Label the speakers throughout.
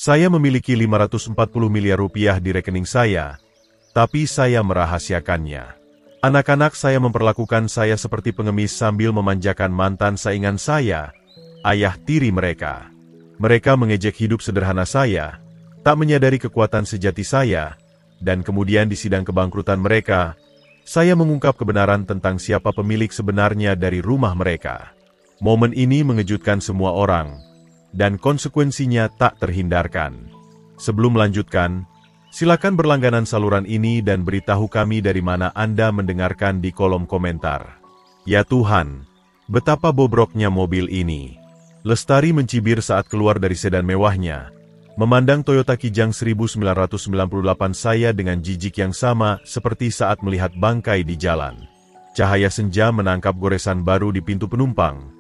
Speaker 1: Saya memiliki 540 miliar rupiah di rekening saya, tapi saya merahasiakannya. Anak-anak saya memperlakukan saya seperti pengemis sambil memanjakan mantan saingan saya, ayah tiri mereka. Mereka mengejek hidup sederhana saya, tak menyadari kekuatan sejati saya, dan kemudian di sidang kebangkrutan mereka, saya mengungkap kebenaran tentang siapa pemilik sebenarnya dari rumah mereka. Momen ini mengejutkan semua orang, dan konsekuensinya tak terhindarkan. Sebelum melanjutkan, silakan berlangganan saluran ini dan beritahu kami dari mana Anda mendengarkan di kolom komentar. Ya Tuhan, betapa bobroknya mobil ini. Lestari mencibir saat keluar dari sedan mewahnya. Memandang Toyota Kijang 1998 saya dengan jijik yang sama seperti saat melihat bangkai di jalan. Cahaya senja menangkap goresan baru di pintu penumpang.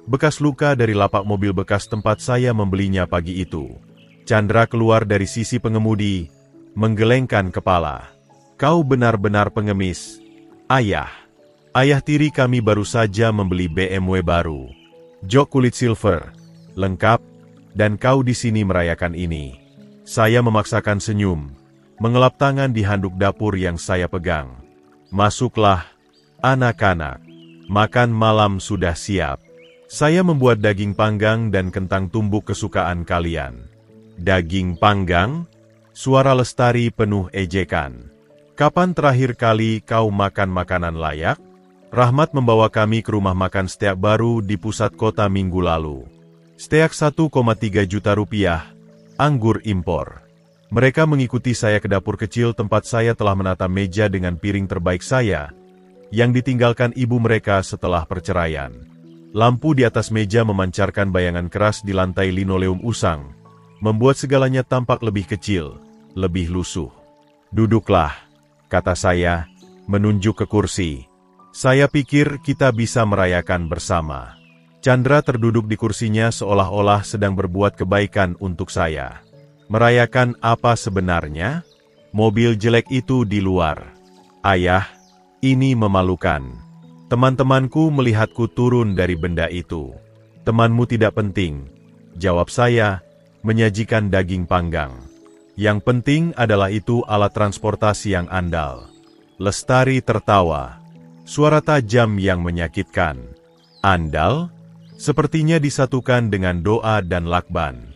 Speaker 1: Bekas luka dari lapak mobil bekas tempat saya membelinya pagi itu. Chandra keluar dari sisi pengemudi, menggelengkan kepala. Kau benar-benar pengemis. Ayah. Ayah tiri kami baru saja membeli BMW baru. Jok kulit silver. Lengkap. Dan kau di sini merayakan ini. Saya memaksakan senyum, mengelap tangan di handuk dapur yang saya pegang. Masuklah, anak-anak. Makan malam sudah siap. Saya membuat daging panggang dan kentang tumbuk kesukaan kalian. Daging panggang? Suara Lestari penuh ejekan. Kapan terakhir kali kau makan makanan layak? Rahmat membawa kami ke rumah makan steak baru di pusat kota minggu lalu. Steak 1,3 juta rupiah, anggur impor. Mereka mengikuti saya ke dapur kecil tempat saya telah menata meja dengan piring terbaik saya, yang ditinggalkan ibu mereka setelah perceraian. Lampu di atas meja memancarkan bayangan keras di lantai linoleum usang, membuat segalanya tampak lebih kecil, lebih lusuh. Duduklah, kata saya, menunjuk ke kursi. Saya pikir kita bisa merayakan bersama. Chandra terduduk di kursinya seolah-olah sedang berbuat kebaikan untuk saya. Merayakan apa sebenarnya? Mobil jelek itu di luar. Ayah, ini memalukan. Teman-temanku melihatku turun dari benda itu. Temanmu tidak penting, jawab saya, menyajikan daging panggang. Yang penting adalah itu alat transportasi yang andal. Lestari tertawa. Suara tajam yang menyakitkan. Andal? Sepertinya disatukan dengan doa dan lakban.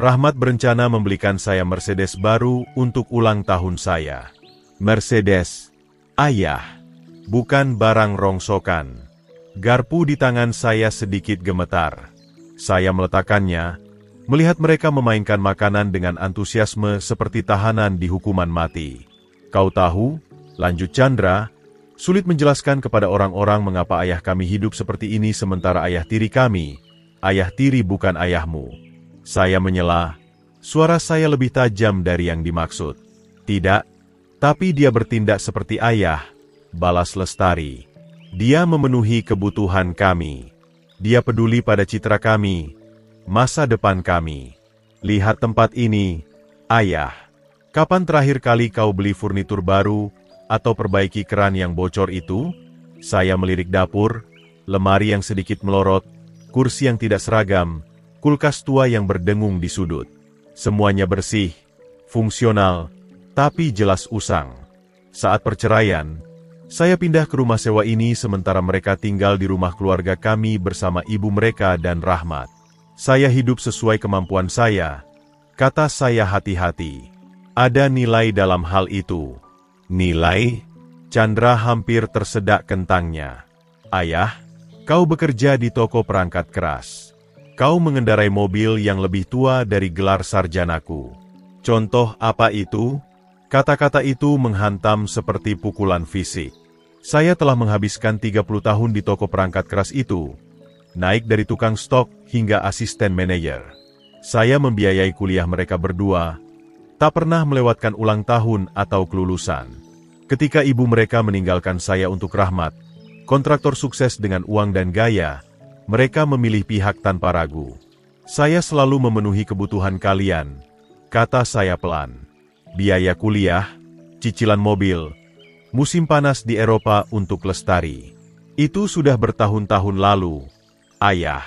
Speaker 1: Rahmat berencana membelikan saya Mercedes baru untuk ulang tahun saya. Mercedes, ayah, bukan barang rongsokan. Garpu di tangan saya sedikit gemetar. Saya meletakkannya, melihat mereka memainkan makanan dengan antusiasme seperti tahanan di hukuman mati. Kau tahu, lanjut Chandra, sulit menjelaskan kepada orang-orang mengapa ayah kami hidup seperti ini sementara ayah tiri kami, ayah tiri bukan ayahmu. Saya menyela, suara saya lebih tajam dari yang dimaksud. Tidak, tapi dia bertindak seperti ayah, balas Lestari. Dia memenuhi kebutuhan kami. Dia peduli pada citra kami, masa depan kami. Lihat tempat ini, ayah. Kapan terakhir kali kau beli furnitur baru, atau perbaiki keran yang bocor itu? Saya melirik dapur, lemari yang sedikit melorot, kursi yang tidak seragam, kulkas tua yang berdengung di sudut. Semuanya bersih, fungsional, tapi jelas usang. Saat perceraian, saya pindah ke rumah sewa ini sementara mereka tinggal di rumah keluarga kami bersama ibu mereka dan Rahmat. Saya hidup sesuai kemampuan saya, kata saya hati-hati. Ada nilai dalam hal itu. Nilai? Chandra hampir tersedak kentangnya. Ayah, kau bekerja di toko perangkat keras. Kau mengendarai mobil yang lebih tua dari gelar sarjanaku. Contoh apa itu? Kata-kata itu menghantam seperti pukulan fisik. Saya telah menghabiskan 30 tahun di toko perangkat keras itu. Naik dari tukang stok hingga asisten manajer. Saya membiayai kuliah mereka berdua, tak pernah melewatkan ulang tahun atau kelulusan. Ketika ibu mereka meninggalkan saya untuk Rahmat, kontraktor sukses dengan uang dan gaya, mereka memilih pihak tanpa ragu. Saya selalu memenuhi kebutuhan kalian, kata saya pelan. Biaya kuliah, cicilan mobil, musim panas di Eropa untuk Lestari. Itu sudah bertahun-tahun lalu. Ayah.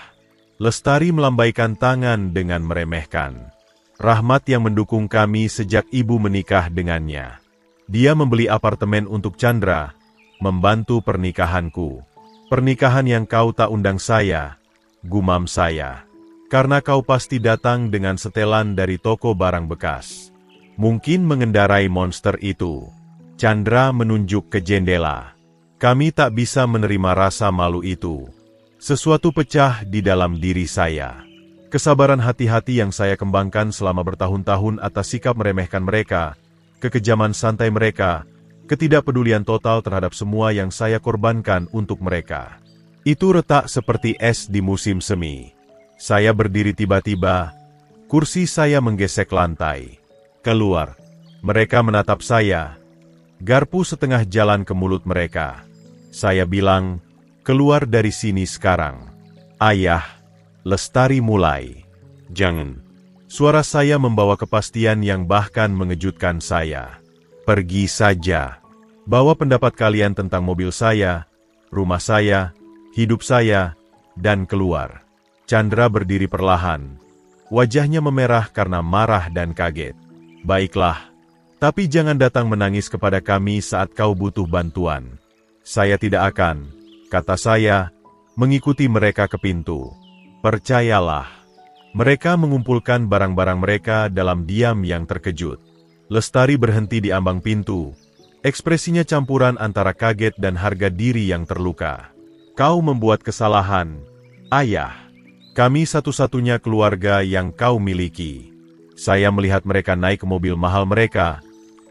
Speaker 1: Lestari melambaikan tangan dengan meremehkan. Rahmat yang mendukung kami sejak ibu menikah dengannya. Dia membeli apartemen untuk Chandra, membantu pernikahanku. Pernikahan yang kau tak undang saya, gumam saya. Karena kau pasti datang dengan setelan dari toko barang bekas. Mungkin mengendarai monster itu. Chandra menunjuk ke jendela. Kami tak bisa menerima rasa malu itu. Sesuatu pecah di dalam diri saya. Kesabaran hati-hati yang saya kembangkan selama bertahun-tahun atas sikap meremehkan mereka, kekejaman santai mereka, ketidakpedulian total terhadap semua yang saya korbankan untuk mereka. Itu retak seperti es di musim semi. Saya berdiri tiba-tiba, kursi saya menggesek lantai. Keluar. Mereka menatap saya. Garpu setengah jalan ke mulut mereka. Saya bilang, keluar dari sini sekarang. Ayah. Lestari mulai. Jangan. Suara saya membawa kepastian yang bahkan mengejutkan saya. Pergi saja. Bawa pendapat kalian tentang mobil saya, rumah saya, hidup saya, dan keluar. Chandra berdiri perlahan. Wajahnya memerah karena marah dan kaget. Baiklah. Tapi jangan datang menangis kepada kami saat kau butuh bantuan. Saya tidak akan, kata saya, mengikuti mereka ke pintu. Percayalah, mereka mengumpulkan barang-barang mereka dalam diam yang terkejut. Lestari berhenti di ambang pintu. Ekspresinya campuran antara kaget dan harga diri yang terluka. Kau membuat kesalahan, ayah. Kami satu-satunya keluarga yang kau miliki. Saya melihat mereka naik ke mobil mahal mereka.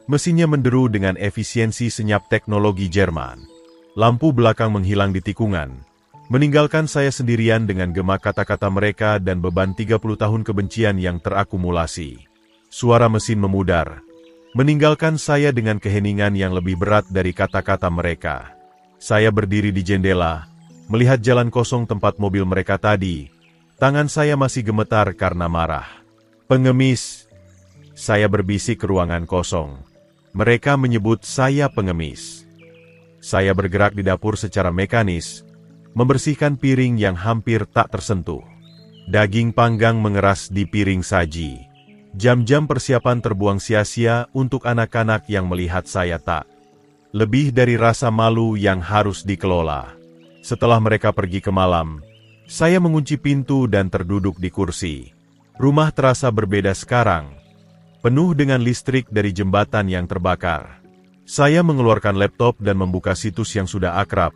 Speaker 1: Mesinnya menderu dengan efisiensi senyap teknologi Jerman. Lampu belakang menghilang di tikungan. Meninggalkan saya sendirian dengan gema kata-kata mereka dan beban 30 tahun kebencian yang terakumulasi. Suara mesin memudar, meninggalkan saya dengan keheningan yang lebih berat dari kata-kata mereka. Saya berdiri di jendela, melihat jalan kosong tempat mobil mereka tadi. Tangan saya masih gemetar karena marah. Pengemis, saya berbisik ke ruangan kosong. Mereka menyebut saya pengemis. Saya bergerak di dapur secara mekanis, membersihkan piring yang hampir tak tersentuh. Daging panggang mengeras di piring saji. Jam-jam persiapan terbuang sia-sia untuk anak-anak yang melihat saya tak. Lebih dari rasa malu yang harus dikelola. Setelah mereka pergi ke malam, saya mengunci pintu dan terduduk di kursi. Rumah terasa berbeda sekarang, penuh dengan listrik dari jembatan yang terbakar. Saya mengeluarkan laptop dan membuka situs yang sudah akrab,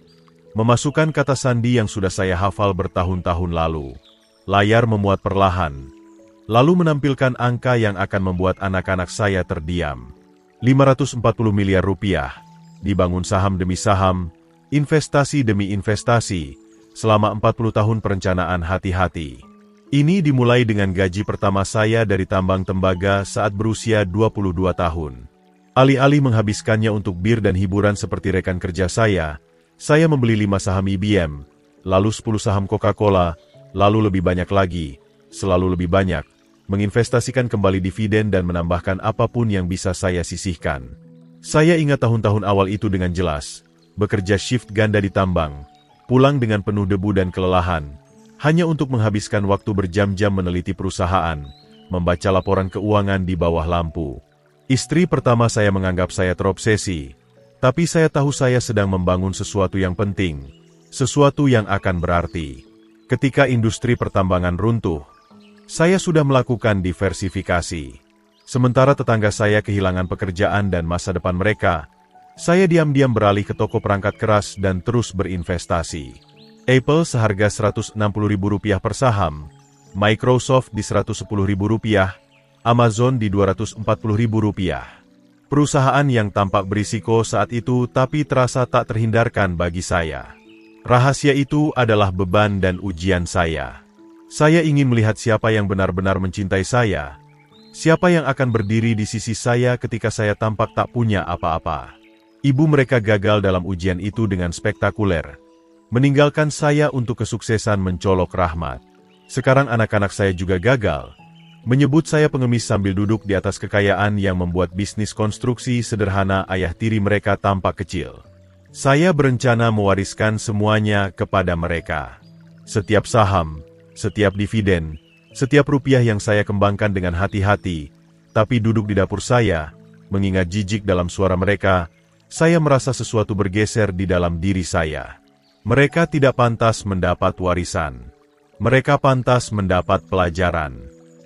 Speaker 1: memasukkan kata sandi yang sudah saya hafal bertahun-tahun lalu. Layar memuat perlahan, lalu menampilkan angka yang akan membuat anak-anak saya terdiam. 540 miliar rupiah, dibangun saham demi saham, investasi demi investasi, selama 40 tahun perencanaan hati-hati. Ini dimulai dengan gaji pertama saya dari tambang tembaga saat berusia 22 tahun. Alih-alih menghabiskannya untuk bir dan hiburan seperti rekan kerja saya membeli 5 saham IBM, lalu 10 saham Coca-Cola, lalu lebih banyak lagi, selalu lebih banyak, menginvestasikan kembali dividen dan menambahkan apapun yang bisa saya sisihkan. Saya ingat tahun-tahun awal itu dengan jelas, bekerja shift ganda di tambang, pulang dengan penuh debu dan kelelahan, hanya untuk menghabiskan waktu berjam-jam meneliti perusahaan, membaca laporan keuangan di bawah lampu. Istri pertama saya menganggap saya terobsesi, tapi saya tahu saya sedang membangun sesuatu yang penting, sesuatu yang akan berarti. Ketika industri pertambangan runtuh, saya sudah melakukan diversifikasi. Sementara tetangga saya kehilangan pekerjaan dan masa depan mereka, saya diam-diam beralih ke toko perangkat keras dan terus berinvestasi. Apple seharga Rp160.000 per saham, Microsoft di Rp110.000, Amazon di Rp240.000. Perusahaan yang tampak berisiko saat itu tapi terasa tak terhindarkan bagi saya. Rahasia itu adalah beban dan ujian saya. Saya ingin melihat siapa yang benar-benar mencintai saya. Siapa yang akan berdiri di sisi saya ketika saya tampak tak punya apa-apa. Ibu mereka gagal dalam ujian itu dengan spektakuler, meninggalkan saya untuk kesuksesan mencolok rahmat. Sekarang anak-anak saya juga gagal, menyebut saya pengemis sambil duduk di atas kekayaan yang membuat bisnis konstruksi sederhana ayah tiri mereka tampak kecil. Saya berencana mewariskan semuanya kepada mereka. Setiap saham, setiap dividen, Setiap rupiah yang saya kembangkan dengan hati-hati, tapi duduk di dapur saya, mengingat jijik dalam suara mereka, saya merasa sesuatu bergeser di dalam diri saya. Mereka tidak pantas mendapat warisan. Mereka pantas mendapat pelajaran.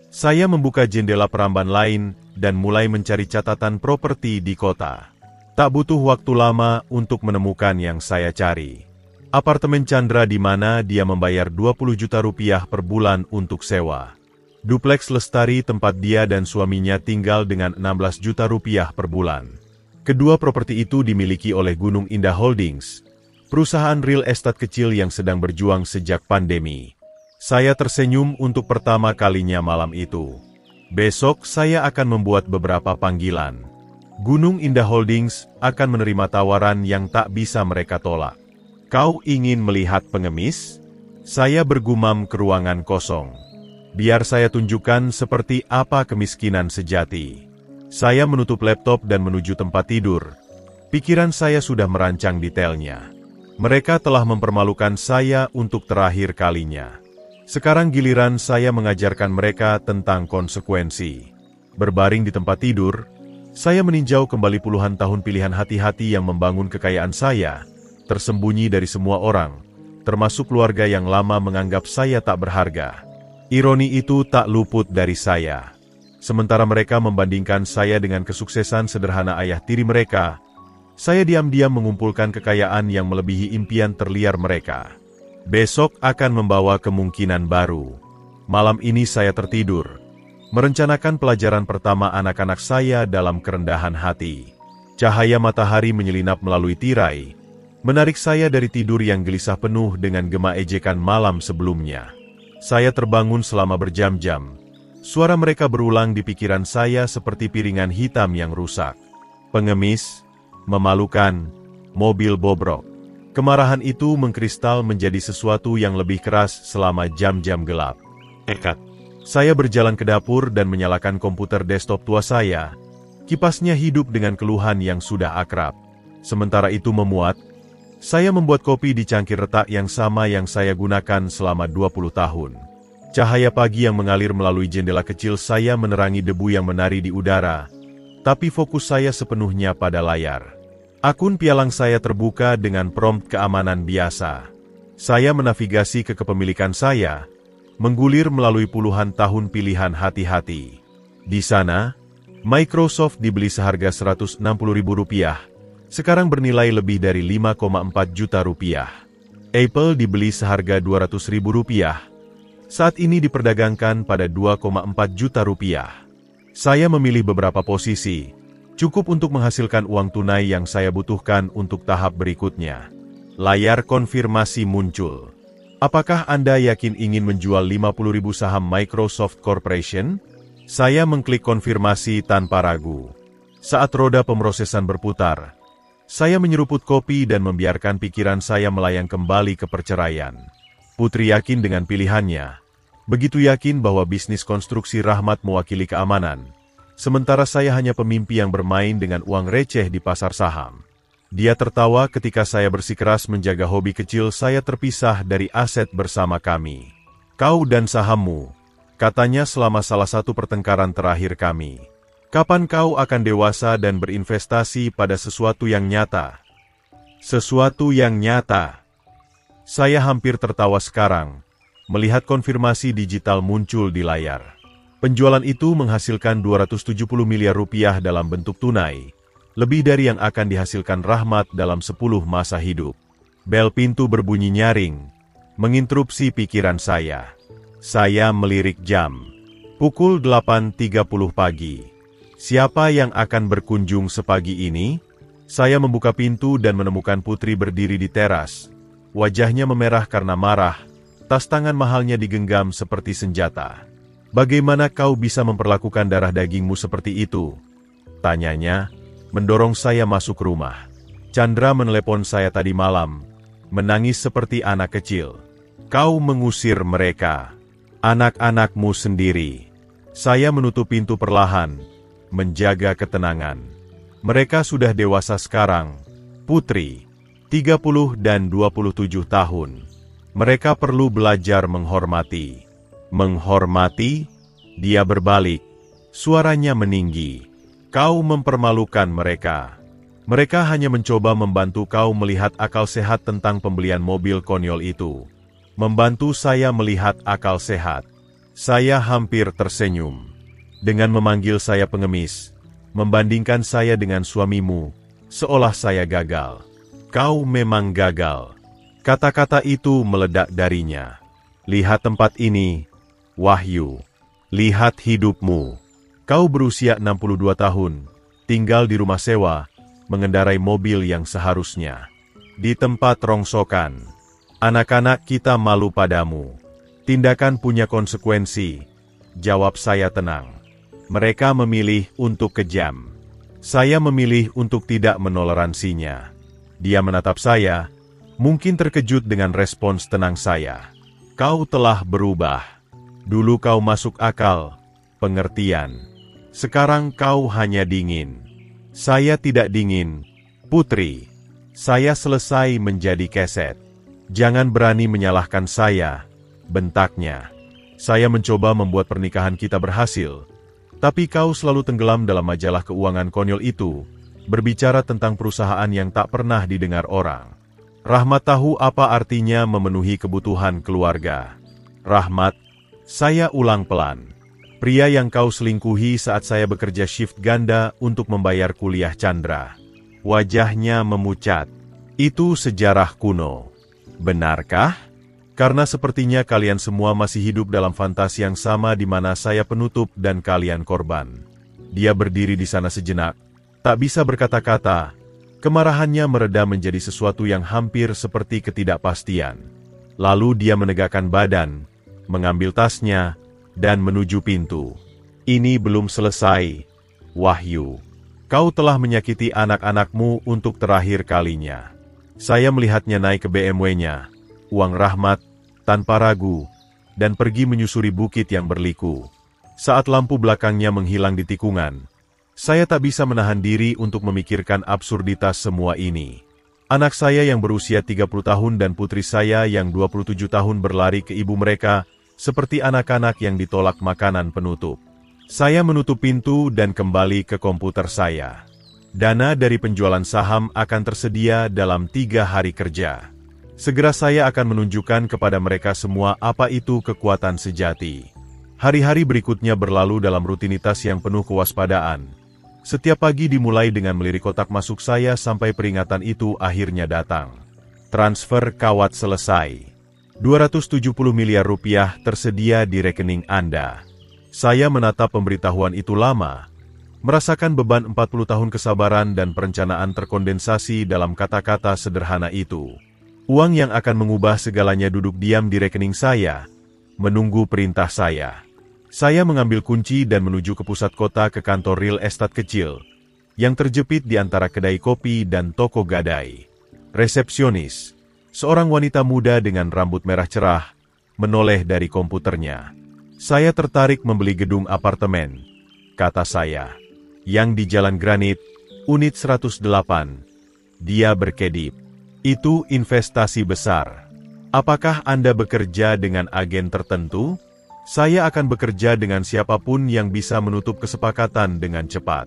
Speaker 1: Saya membuka jendela peramban lain dan mulai mencari catatan properti di kota. Tak butuh waktu lama untuk menemukan yang saya cari. Apartemen Chandra di mana dia membayar 20 juta rupiah per bulan untuk sewa. Dupleks Lestari tempat dia dan suaminya tinggal dengan 16 juta rupiah per bulan. Kedua properti itu dimiliki oleh Gunung Indah Holdings, perusahaan real estate kecil yang sedang berjuang sejak pandemi. Saya tersenyum untuk pertama kalinya malam itu. Besok saya akan membuat beberapa panggilan. Gunung Indah Holdings akan menerima tawaran yang tak bisa mereka tolak. Kau ingin melihat pengemis? Saya bergumam ke ruangan kosong. Biar saya tunjukkan seperti apa kemiskinan sejati. Saya menutup laptop dan menuju tempat tidur. Pikiran saya sudah merancang detailnya. Mereka telah mempermalukan saya untuk terakhir kalinya. Sekarang giliran saya mengajarkan mereka tentang konsekuensi. Berbaring di tempat tidur, saya meninjau kembali puluhan tahun pilihan hati-hati yang membangun kekayaan saya, tersembunyi dari semua orang, termasuk keluarga yang lama menganggap saya tak berharga. Ironi itu tak luput dari saya. Sementara mereka membandingkan saya dengan kesuksesan sederhana ayah tiri mereka, saya diam-diam mengumpulkan kekayaan yang melebihi impian terliar mereka. Besok akan membawa kemungkinan baru. Malam ini saya tertidur, merencanakan pelajaran pertama anak-anak saya dalam kerendahan hati. Cahaya matahari menyelinap melalui tirai, menarik saya dari tidur yang gelisah penuh dengan gema ejekan malam sebelumnya. Saya terbangun selama berjam-jam. Suara mereka berulang di pikiran saya seperti piringan hitam yang rusak. Pengemis, memalukan, mobil bobrok. Kemarahan itu mengkristal menjadi sesuatu yang lebih keras selama jam-jam gelap. Saya berjalan ke dapur dan menyalakan komputer desktop tua saya. Kipasnya hidup dengan keluhan yang sudah akrab. Sementara itu memuat, saya membuat kopi di cangkir retak yang sama yang saya gunakan selama 20 tahun. Cahaya pagi yang mengalir melalui jendela kecil saya menerangi debu yang menari di udara, tapi fokus saya sepenuhnya pada layar. Akun pialang saya terbuka dengan prompt keamanan biasa. Saya menavigasi ke kepemilikan saya, menggulir melalui puluhan tahun pilihan hati-hati. Di sana, Microsoft dibeli seharga Rp160.000, sekarang bernilai lebih dari 5,4 juta rupiah. Apple dibeli seharga Rp200.000, saat ini diperdagangkan pada 2,4 juta rupiah. Saya memilih beberapa posisi, cukup untuk menghasilkan uang tunai yang saya butuhkan untuk tahap berikutnya. Layar konfirmasi muncul. Apakah Anda yakin ingin menjual 50.000 saham Microsoft Corporation? Saya mengklik konfirmasi tanpa ragu. Saat roda pemrosesan berputar, saya menyeruput kopi dan membiarkan pikiran saya melayang kembali ke perceraian. Putri yakin dengan pilihannya. Begitu yakin bahwa bisnis konstruksi Rahmat mewakili keamanan. Sementara saya hanya pemimpi yang bermain dengan uang receh di pasar saham. Dia tertawa ketika saya bersikeras menjaga hobi kecil saya terpisah dari aset bersama kami. Kau dan sahammu, katanya selama salah satu pertengkaran terakhir kami. Kapan kau akan dewasa dan berinvestasi pada sesuatu yang nyata? Sesuatu yang nyata. Saya hampir tertawa sekarang, melihat konfirmasi digital muncul di layar. Penjualan itu menghasilkan 270 miliar rupiah dalam bentuk tunai, lebih dari yang akan dihasilkan Rahmat dalam 10 masa hidup. Bel pintu berbunyi nyaring, menginterupsi pikiran saya. Saya melirik jam. Pukul 8.30 pagi. Siapa yang akan berkunjung sepagi ini? Saya membuka pintu dan menemukan Putri berdiri di teras. Wajahnya memerah karena marah, tas tangan mahalnya digenggam seperti senjata. Bagaimana kau bisa memperlakukan darah dagingmu seperti itu? Tanyanya, mendorong saya masuk rumah. Chandra menelepon saya tadi malam, menangis seperti anak kecil. Kau mengusir mereka, anak-anakmu sendiri. Saya menutup pintu perlahan, menjaga ketenangan. Mereka sudah dewasa sekarang, Putri, 30 dan 27 tahun. Mereka perlu belajar menghormati. Menghormati? Dia berbalik. Suaranya meninggi. Kau mempermalukan mereka. Mereka hanya mencoba membantu kau melihat akal sehat tentang pembelian mobil konyol itu. Membantu saya melihat akal sehat. Saya hampir tersenyum. Dengan memanggil saya pengemis, membandingkan saya dengan suamimu, seolah saya gagal. Kau memang gagal. Kata-kata itu meledak darinya. Lihat tempat ini, Wahyu. Lihat hidupmu. Kau berusia 62 tahun, tinggal di rumah sewa, mengendarai mobil yang seharusnya. Di tempat rongsokan. Anak-anak kita malu padamu. Tindakan punya konsekuensi. Jawab saya tenang. Mereka memilih untuk kejam. Saya memilih untuk tidak menoleransinya. Dia menatap saya, mungkin terkejut dengan respons tenang saya. Kau telah berubah. Dulu kau masuk akal, pengertian. Sekarang kau hanya dingin. Saya tidak dingin, Putri. Saya selesai menjadi keset. Jangan berani menyalahkan saya, bentaknya. Saya mencoba membuat pernikahan kita berhasil. Tapi kau selalu tenggelam dalam majalah keuangan konyol itu, berbicara tentang perusahaan yang tak pernah didengar orang. Rahmat tahu apa artinya memenuhi kebutuhan keluarga. Rahmat, saya ulang pelan. Pria yang kau selingkuhi saat saya bekerja shift ganda untuk membayar kuliah Chandra. Wajahnya memucat. Itu sejarah kuno. Benarkah? Karena sepertinya kalian semua masih hidup dalam fantasi yang sama di mana saya penutup dan kalian korban. Dia berdiri di sana sejenak, tak bisa berkata-kata. Kemarahannya mereda menjadi sesuatu yang hampir seperti ketidakpastian. Lalu dia menegakkan badan, mengambil tasnya, dan menuju pintu. Ini belum selesai, Wahyu. Kau telah menyakiti anak-anakmu untuk terakhir kalinya. Saya melihatnya naik ke BMW-nya, uang Rahmat, tanpa ragu, dan pergi menyusuri bukit yang berliku. Saat lampu belakangnya menghilang di tikungan, saya tak bisa menahan diri untuk memikirkan absurditas semua ini. Anak saya yang berusia 30 tahun dan putri saya yang 27 tahun berlari ke ibu mereka, seperti anak-anak yang ditolak makanan penutup. Saya menutup pintu dan kembali ke komputer saya. Dana dari penjualan saham akan tersedia dalam 3 hari kerja. Segera saya akan menunjukkan kepada mereka semua apa itu kekuatan sejati. Hari-hari berikutnya berlalu dalam rutinitas yang penuh kewaspadaan. Setiap pagi dimulai dengan melirik kotak masuk saya sampai peringatan itu akhirnya datang. Transfer kawat selesai. 270 miliar rupiah tersedia di rekening Anda. Saya menatap pemberitahuan itu lama, merasakan beban 40 tahun kesabaran dan perencanaan terkondensasi dalam kata-kata sederhana itu. Uang yang akan mengubah segalanya duduk diam di rekening saya, menunggu perintah saya. Saya mengambil kunci dan menuju ke pusat kota ke kantor real estate kecil, yang terjepit di antara kedai kopi dan toko gadai. Resepsionis, seorang wanita muda dengan rambut merah cerah, menoleh dari komputernya. Saya tertarik membeli gedung apartemen, kata saya, yang di Jalan Granit, unit 108. Dia berkedip. Itu investasi besar. Apakah Anda bekerja dengan agen tertentu? Saya akan bekerja dengan siapapun yang bisa menutup kesepakatan dengan cepat.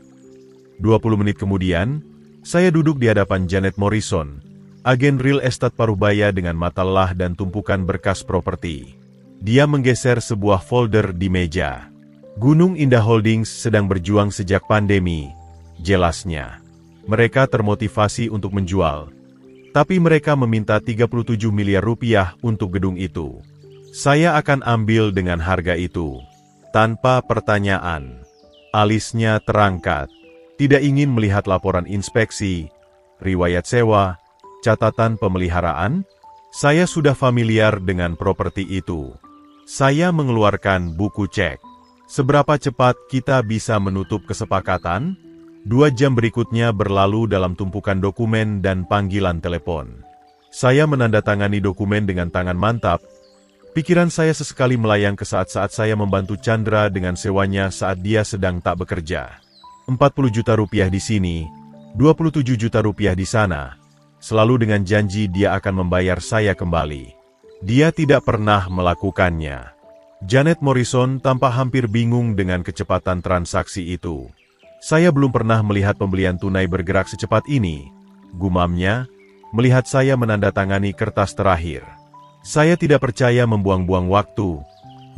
Speaker 1: 20 menit kemudian, saya duduk di hadapan Janet Morrison, agen real estate Parubaya dengan mata lelah dan tumpukan berkas properti. Dia menggeser sebuah folder di meja. Gunung Indah Holdings sedang berjuang sejak pandemi, jelasnya. Mereka termotivasi untuk menjual, tapi mereka meminta 37 miliar rupiah untuk gedung itu. Saya akan ambil dengan harga itu, tanpa pertanyaan. Alisnya terangkat, tidak ingin melihat laporan inspeksi, riwayat sewa, catatan pemeliharaan. Saya sudah familiar dengan properti itu. Saya mengeluarkan buku cek. Seberapa cepat kita bisa menutup kesepakatan? 2 jam berikutnya berlalu dalam tumpukan dokumen dan panggilan telepon. Saya menandatangani dokumen dengan tangan mantap. Pikiran saya sesekali melayang ke saat-saat saya membantu Chandra dengan sewanya saat dia sedang tak bekerja. 40 juta rupiah di sini, 27 juta rupiah di sana. Selalu dengan janji dia akan membayar saya kembali. Dia tidak pernah melakukannya. Janet Morrison tampak hampir bingung dengan kecepatan transaksi itu. Saya belum pernah melihat pembelian tunai bergerak secepat ini, gumamnya, melihat saya menandatangani kertas terakhir. Saya tidak percaya membuang-buang waktu,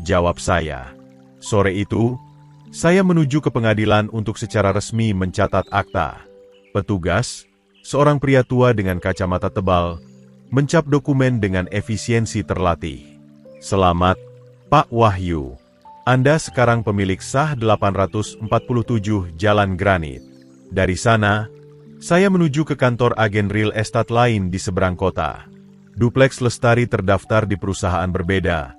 Speaker 1: jawab saya. Sore itu, saya menuju ke pengadilan untuk secara resmi mencatat akta. Petugas, seorang pria tua dengan kacamata tebal, mencap dokumen dengan efisiensi terlatih. Selamat, Pak Wahyu. Anda sekarang pemilik sah 847 Jalan Granit. Dari sana, saya menuju ke kantor agen real estate lain di seberang kota. Dupleks Lestari terdaftar di perusahaan berbeda,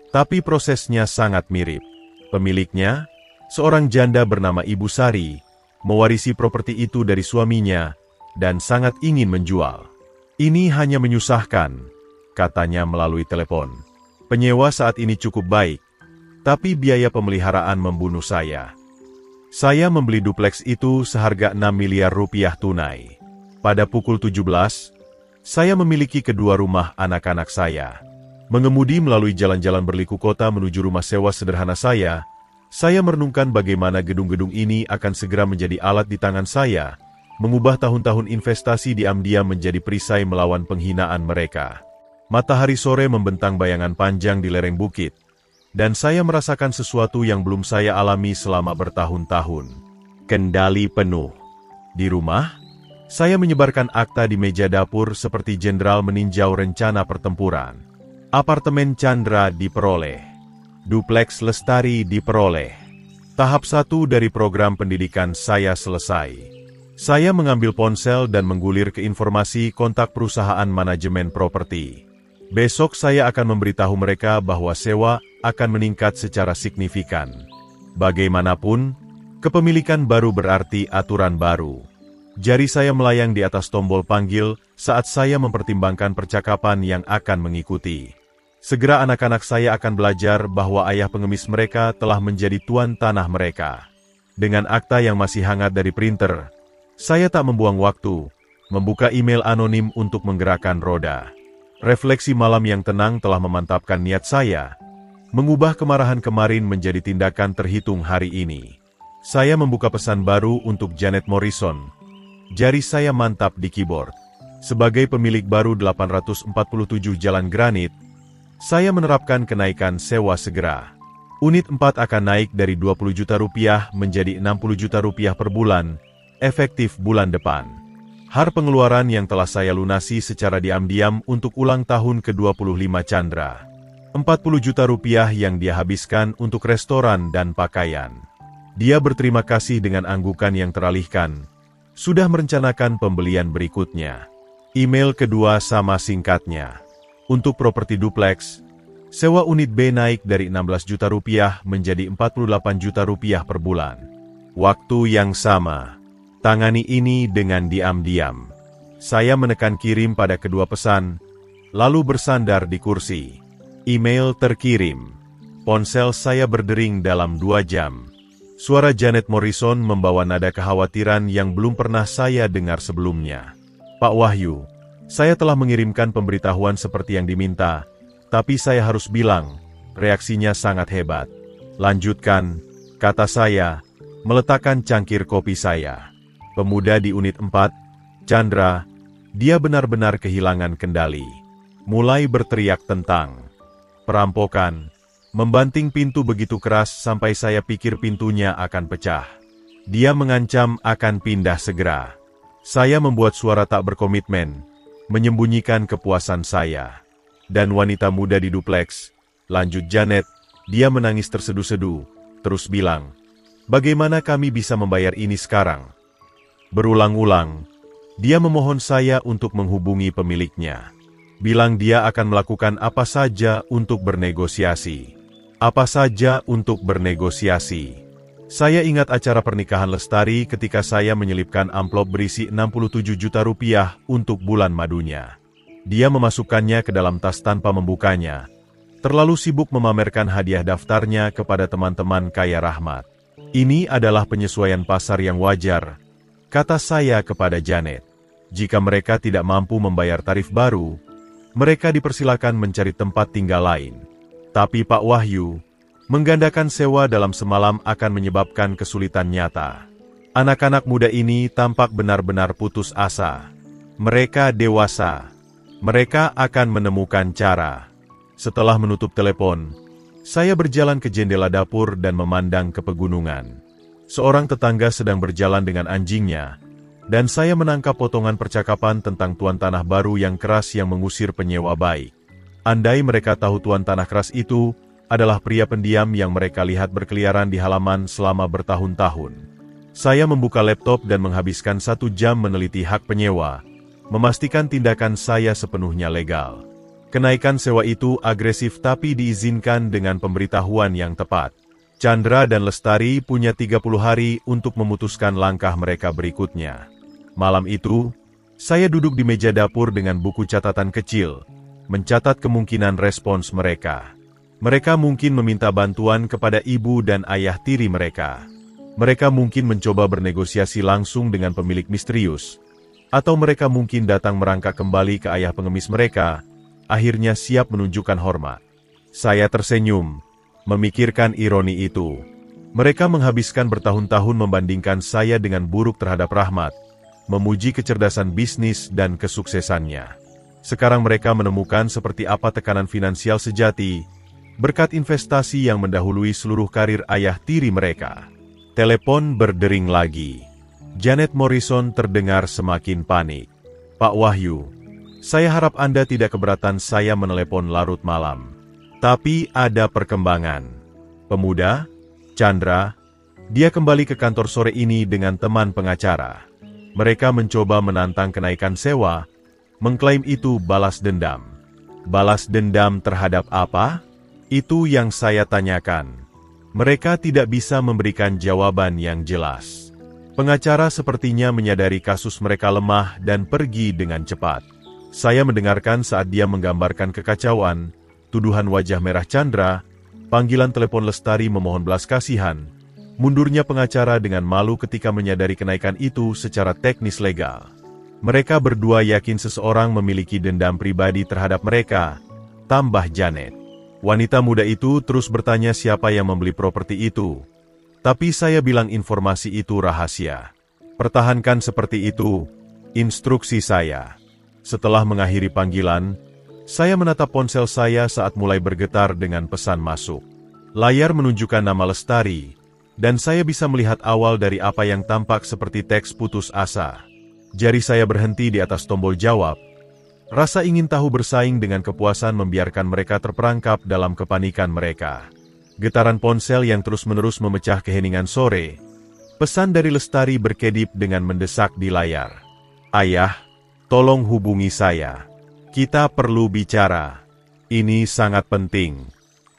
Speaker 1: tapi prosesnya sangat mirip. Pemiliknya, seorang janda bernama Ibu Sari, mewarisi properti itu dari suaminya dan sangat ingin menjual. Ini hanya menyusahkan, katanya melalui telepon. Penyewa saat ini cukup baik, tapi biaya pemeliharaan membunuh saya. Saya membeli dupleks itu seharga 6 miliar rupiah tunai. Pada pukul 17, saya memiliki kedua rumah anak-anak saya. Mengemudi melalui jalan-jalan berliku kota menuju rumah sewa sederhana saya merenungkan bagaimana gedung-gedung ini akan segera menjadi alat di tangan saya, mengubah tahun-tahun investasi diam-diam menjadi perisai melawan penghinaan mereka. Matahari sore membentang bayangan panjang di lereng bukit, dan saya merasakan sesuatu yang belum saya alami selama bertahun-tahun. Kendali penuh. Di rumah, saya menyebarkan akta di meja dapur seperti jenderal meninjau rencana pertempuran. Apartemen Chandra diperoleh. Dupleks Lestari diperoleh. Tahap 1 dari program pendidikan saya selesai. Saya mengambil ponsel dan menggulir ke informasi kontak perusahaan manajemen properti. Besok saya akan memberitahu mereka bahwa sewa akan meningkat secara signifikan. Bagaimanapun, kepemilikan baru berarti aturan baru. Jari saya melayang di atas tombol panggil saat saya mempertimbangkan percakapan yang akan mengikuti. Segera anak-anak saya akan belajar bahwa ayah pengemis mereka telah menjadi tuan tanah mereka. Dengan akta yang masih hangat dari printer, saya tak membuang waktu, membuka email anonim untuk menggerakkan roda. Refleksi malam yang tenang telah memantapkan niat saya, mengubah kemarahan kemarin menjadi tindakan terhitung hari ini. Saya membuka pesan baru untuk Janet Morrison. Jari saya mantap di keyboard. Sebagai pemilik baru 847 Jalan Granit, saya menerapkan kenaikan sewa segera. Unit 4 akan naik dari 20 juta rupiah menjadi 60 juta rupiah per bulan, efektif bulan depan. Har pengeluaran yang telah saya lunasi secara diam-diam untuk ulang tahun ke-25 Chandra. 40 juta rupiah yang dia habiskan untuk restoran dan pakaian. Dia berterima kasih dengan anggukan yang teralihkan. Sudah merencanakan pembelian berikutnya. Email kedua sama singkatnya. Untuk properti dupleks, sewa unit B naik dari 16 juta rupiah menjadi 48 juta rupiah per bulan. Waktu yang sama. Tangani ini dengan diam-diam. Saya menekan kirim pada kedua pesan, lalu bersandar di kursi. Email terkirim. Ponsel saya berdering dalam 2 jam. Suara Janet Morrison membawa nada kekhawatiran yang belum pernah saya dengar sebelumnya. Pak Wahyu, saya telah mengirimkan pemberitahuan seperti yang diminta, tapi saya harus bilang, reaksinya sangat hebat. Lanjutkan, kata saya, meletakkan cangkir kopi saya. Pemuda di unit 4, Chandra, dia benar-benar kehilangan kendali. Mulai berteriak tentang perampokan, membanting pintu begitu keras sampai saya pikir pintunya akan pecah. Dia mengancam akan pindah segera. Saya membuat suara tak berkomitmen, menyembunyikan kepuasan saya. Dan wanita muda di dupleks, lanjut Janet, dia menangis terseduh-seduh, terus bilang, bagaimana kami bisa membayar ini sekarang? Berulang-ulang, dia memohon saya untuk menghubungi pemiliknya. Bilang dia akan melakukan apa saja untuk bernegosiasi. Apa saja untuk bernegosiasi. Saya ingat acara pernikahan Lestari ketika saya menyelipkan amplop berisi 67 juta rupiah untuk bulan madunya. Dia memasukkannya ke dalam tas tanpa membukanya. Terlalu sibuk memamerkan hadiah daftarnya kepada teman-teman kaya Rahmat. Ini adalah penyesuaian pasar yang wajar, kata saya kepada Janet. Jika mereka tidak mampu membayar tarif baru, mereka dipersilakan mencari tempat tinggal lain. Tapi Pak Wahyu, Menggandakan sewa dalam semalam akan menyebabkan kesulitan nyata. Anak-anak muda ini tampak benar-benar putus asa. Mereka dewasa. Mereka akan menemukan cara. Setelah menutup telepon, saya berjalan ke jendela dapur dan memandang ke pegunungan. Seorang tetangga sedang berjalan dengan anjingnya, dan saya menangkap potongan percakapan tentang tuan tanah baru yang keras yang mengusir penyewa baik. Andai mereka tahu tuan tanah keras itu adalah pria pendiam yang mereka lihat berkeliaran di halaman selama bertahun-tahun. Saya membuka laptop dan menghabiskan 1 jam meneliti hak penyewa, memastikan tindakan saya sepenuhnya legal. Kenaikan sewa itu agresif tapi diizinkan dengan pemberitahuan yang tepat. Chandra dan Lestari punya 30 hari untuk memutuskan langkah mereka berikutnya. Malam itu, saya duduk di meja dapur dengan buku catatan kecil, mencatat kemungkinan respons mereka. Mereka mungkin meminta bantuan kepada ibu dan ayah tiri mereka. Mereka mungkin mencoba bernegosiasi langsung dengan pemilik misterius. Atau mereka mungkin datang merangkak kembali ke ayah pengemis mereka, akhirnya siap menunjukkan hormat. Saya tersenyum, memikirkan ironi itu. Mereka menghabiskan bertahun-tahun membandingkan saya dengan buruk terhadap Rahmat, memuji kecerdasan bisnis dan kesuksesannya. Sekarang mereka menemukan seperti apa tekanan finansial sejati, berkat investasi yang mendahului seluruh karir ayah tiri mereka. Telepon berdering lagi. Janet Morrison terdengar semakin panik. Pak Wahyu, saya harap Anda tidak keberatan saya menelepon larut malam. Tapi ada perkembangan. Pemuda, Chandra, dia kembali ke kantor sore ini dengan teman pengacara. Mereka mencoba menantang kenaikan sewa, mengklaim itu balas dendam. Balas dendam terhadap apa? Itu yang saya tanyakan. Mereka tidak bisa memberikan jawaban yang jelas. Pengacara sepertinya menyadari kasus mereka lemah dan pergi dengan cepat. Saya mendengarkan saat dia menggambarkan kekacauan, tuduhan wajah merah Chandra, panggilan telepon Lestari memohon belas kasihan, mundurnya pengacara dengan malu ketika menyadari kenaikan itu secara teknis legal. Mereka berdua yakin seseorang memiliki dendam pribadi terhadap mereka, tambah Janet. Wanita muda itu terus bertanya siapa yang membeli properti itu. Tapi saya bilang informasi itu rahasia. Pertahankan seperti itu, instruksi saya. Setelah mengakhiri panggilan, saya menatap ponsel saya saat mulai bergetar dengan pesan masuk. Layar menunjukkan nama Lestari, dan saya bisa melihat awal dari apa yang tampak seperti teks putus asa. Jari saya berhenti di atas tombol jawab. Rasa ingin tahu bersaing dengan kepuasan membiarkan mereka terperangkap dalam kepanikan mereka. Getaran ponsel yang terus-menerus memecah keheningan sore. Pesan dari Lestari berkedip dengan mendesak di layar. Ayah, tolong hubungi saya. Kita perlu bicara. Ini sangat penting.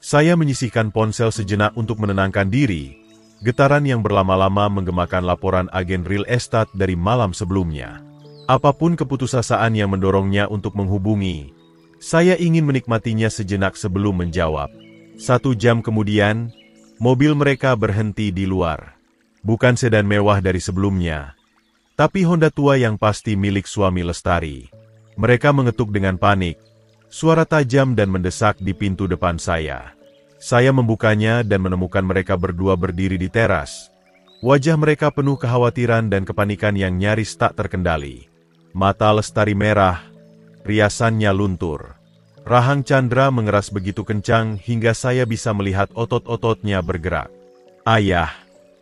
Speaker 1: Saya menyisihkan ponsel sejenak untuk menenangkan diri. Getaran yang berlama-lama menggemakan laporan agen real estate dari malam sebelumnya. Apapun keputusasaan yang mendorongnya untuk menghubungi, saya ingin menikmatinya sejenak sebelum menjawab. 1 jam kemudian, mobil mereka berhenti di luar. Bukan sedan mewah dari sebelumnya, tapi Honda tua yang pasti milik suami Lestari. Mereka mengetuk dengan panik. Suara tajam dan mendesak di pintu depan saya. Saya membukanya dan menemukan mereka berdua berdiri di teras. Wajah mereka penuh kekhawatiran dan kepanikan yang nyaris tak terkendali. Mata Lestari merah, riasannya luntur. Rahang Chandra mengeras begitu kencang hingga saya bisa melihat otot-ototnya bergerak. Ayah,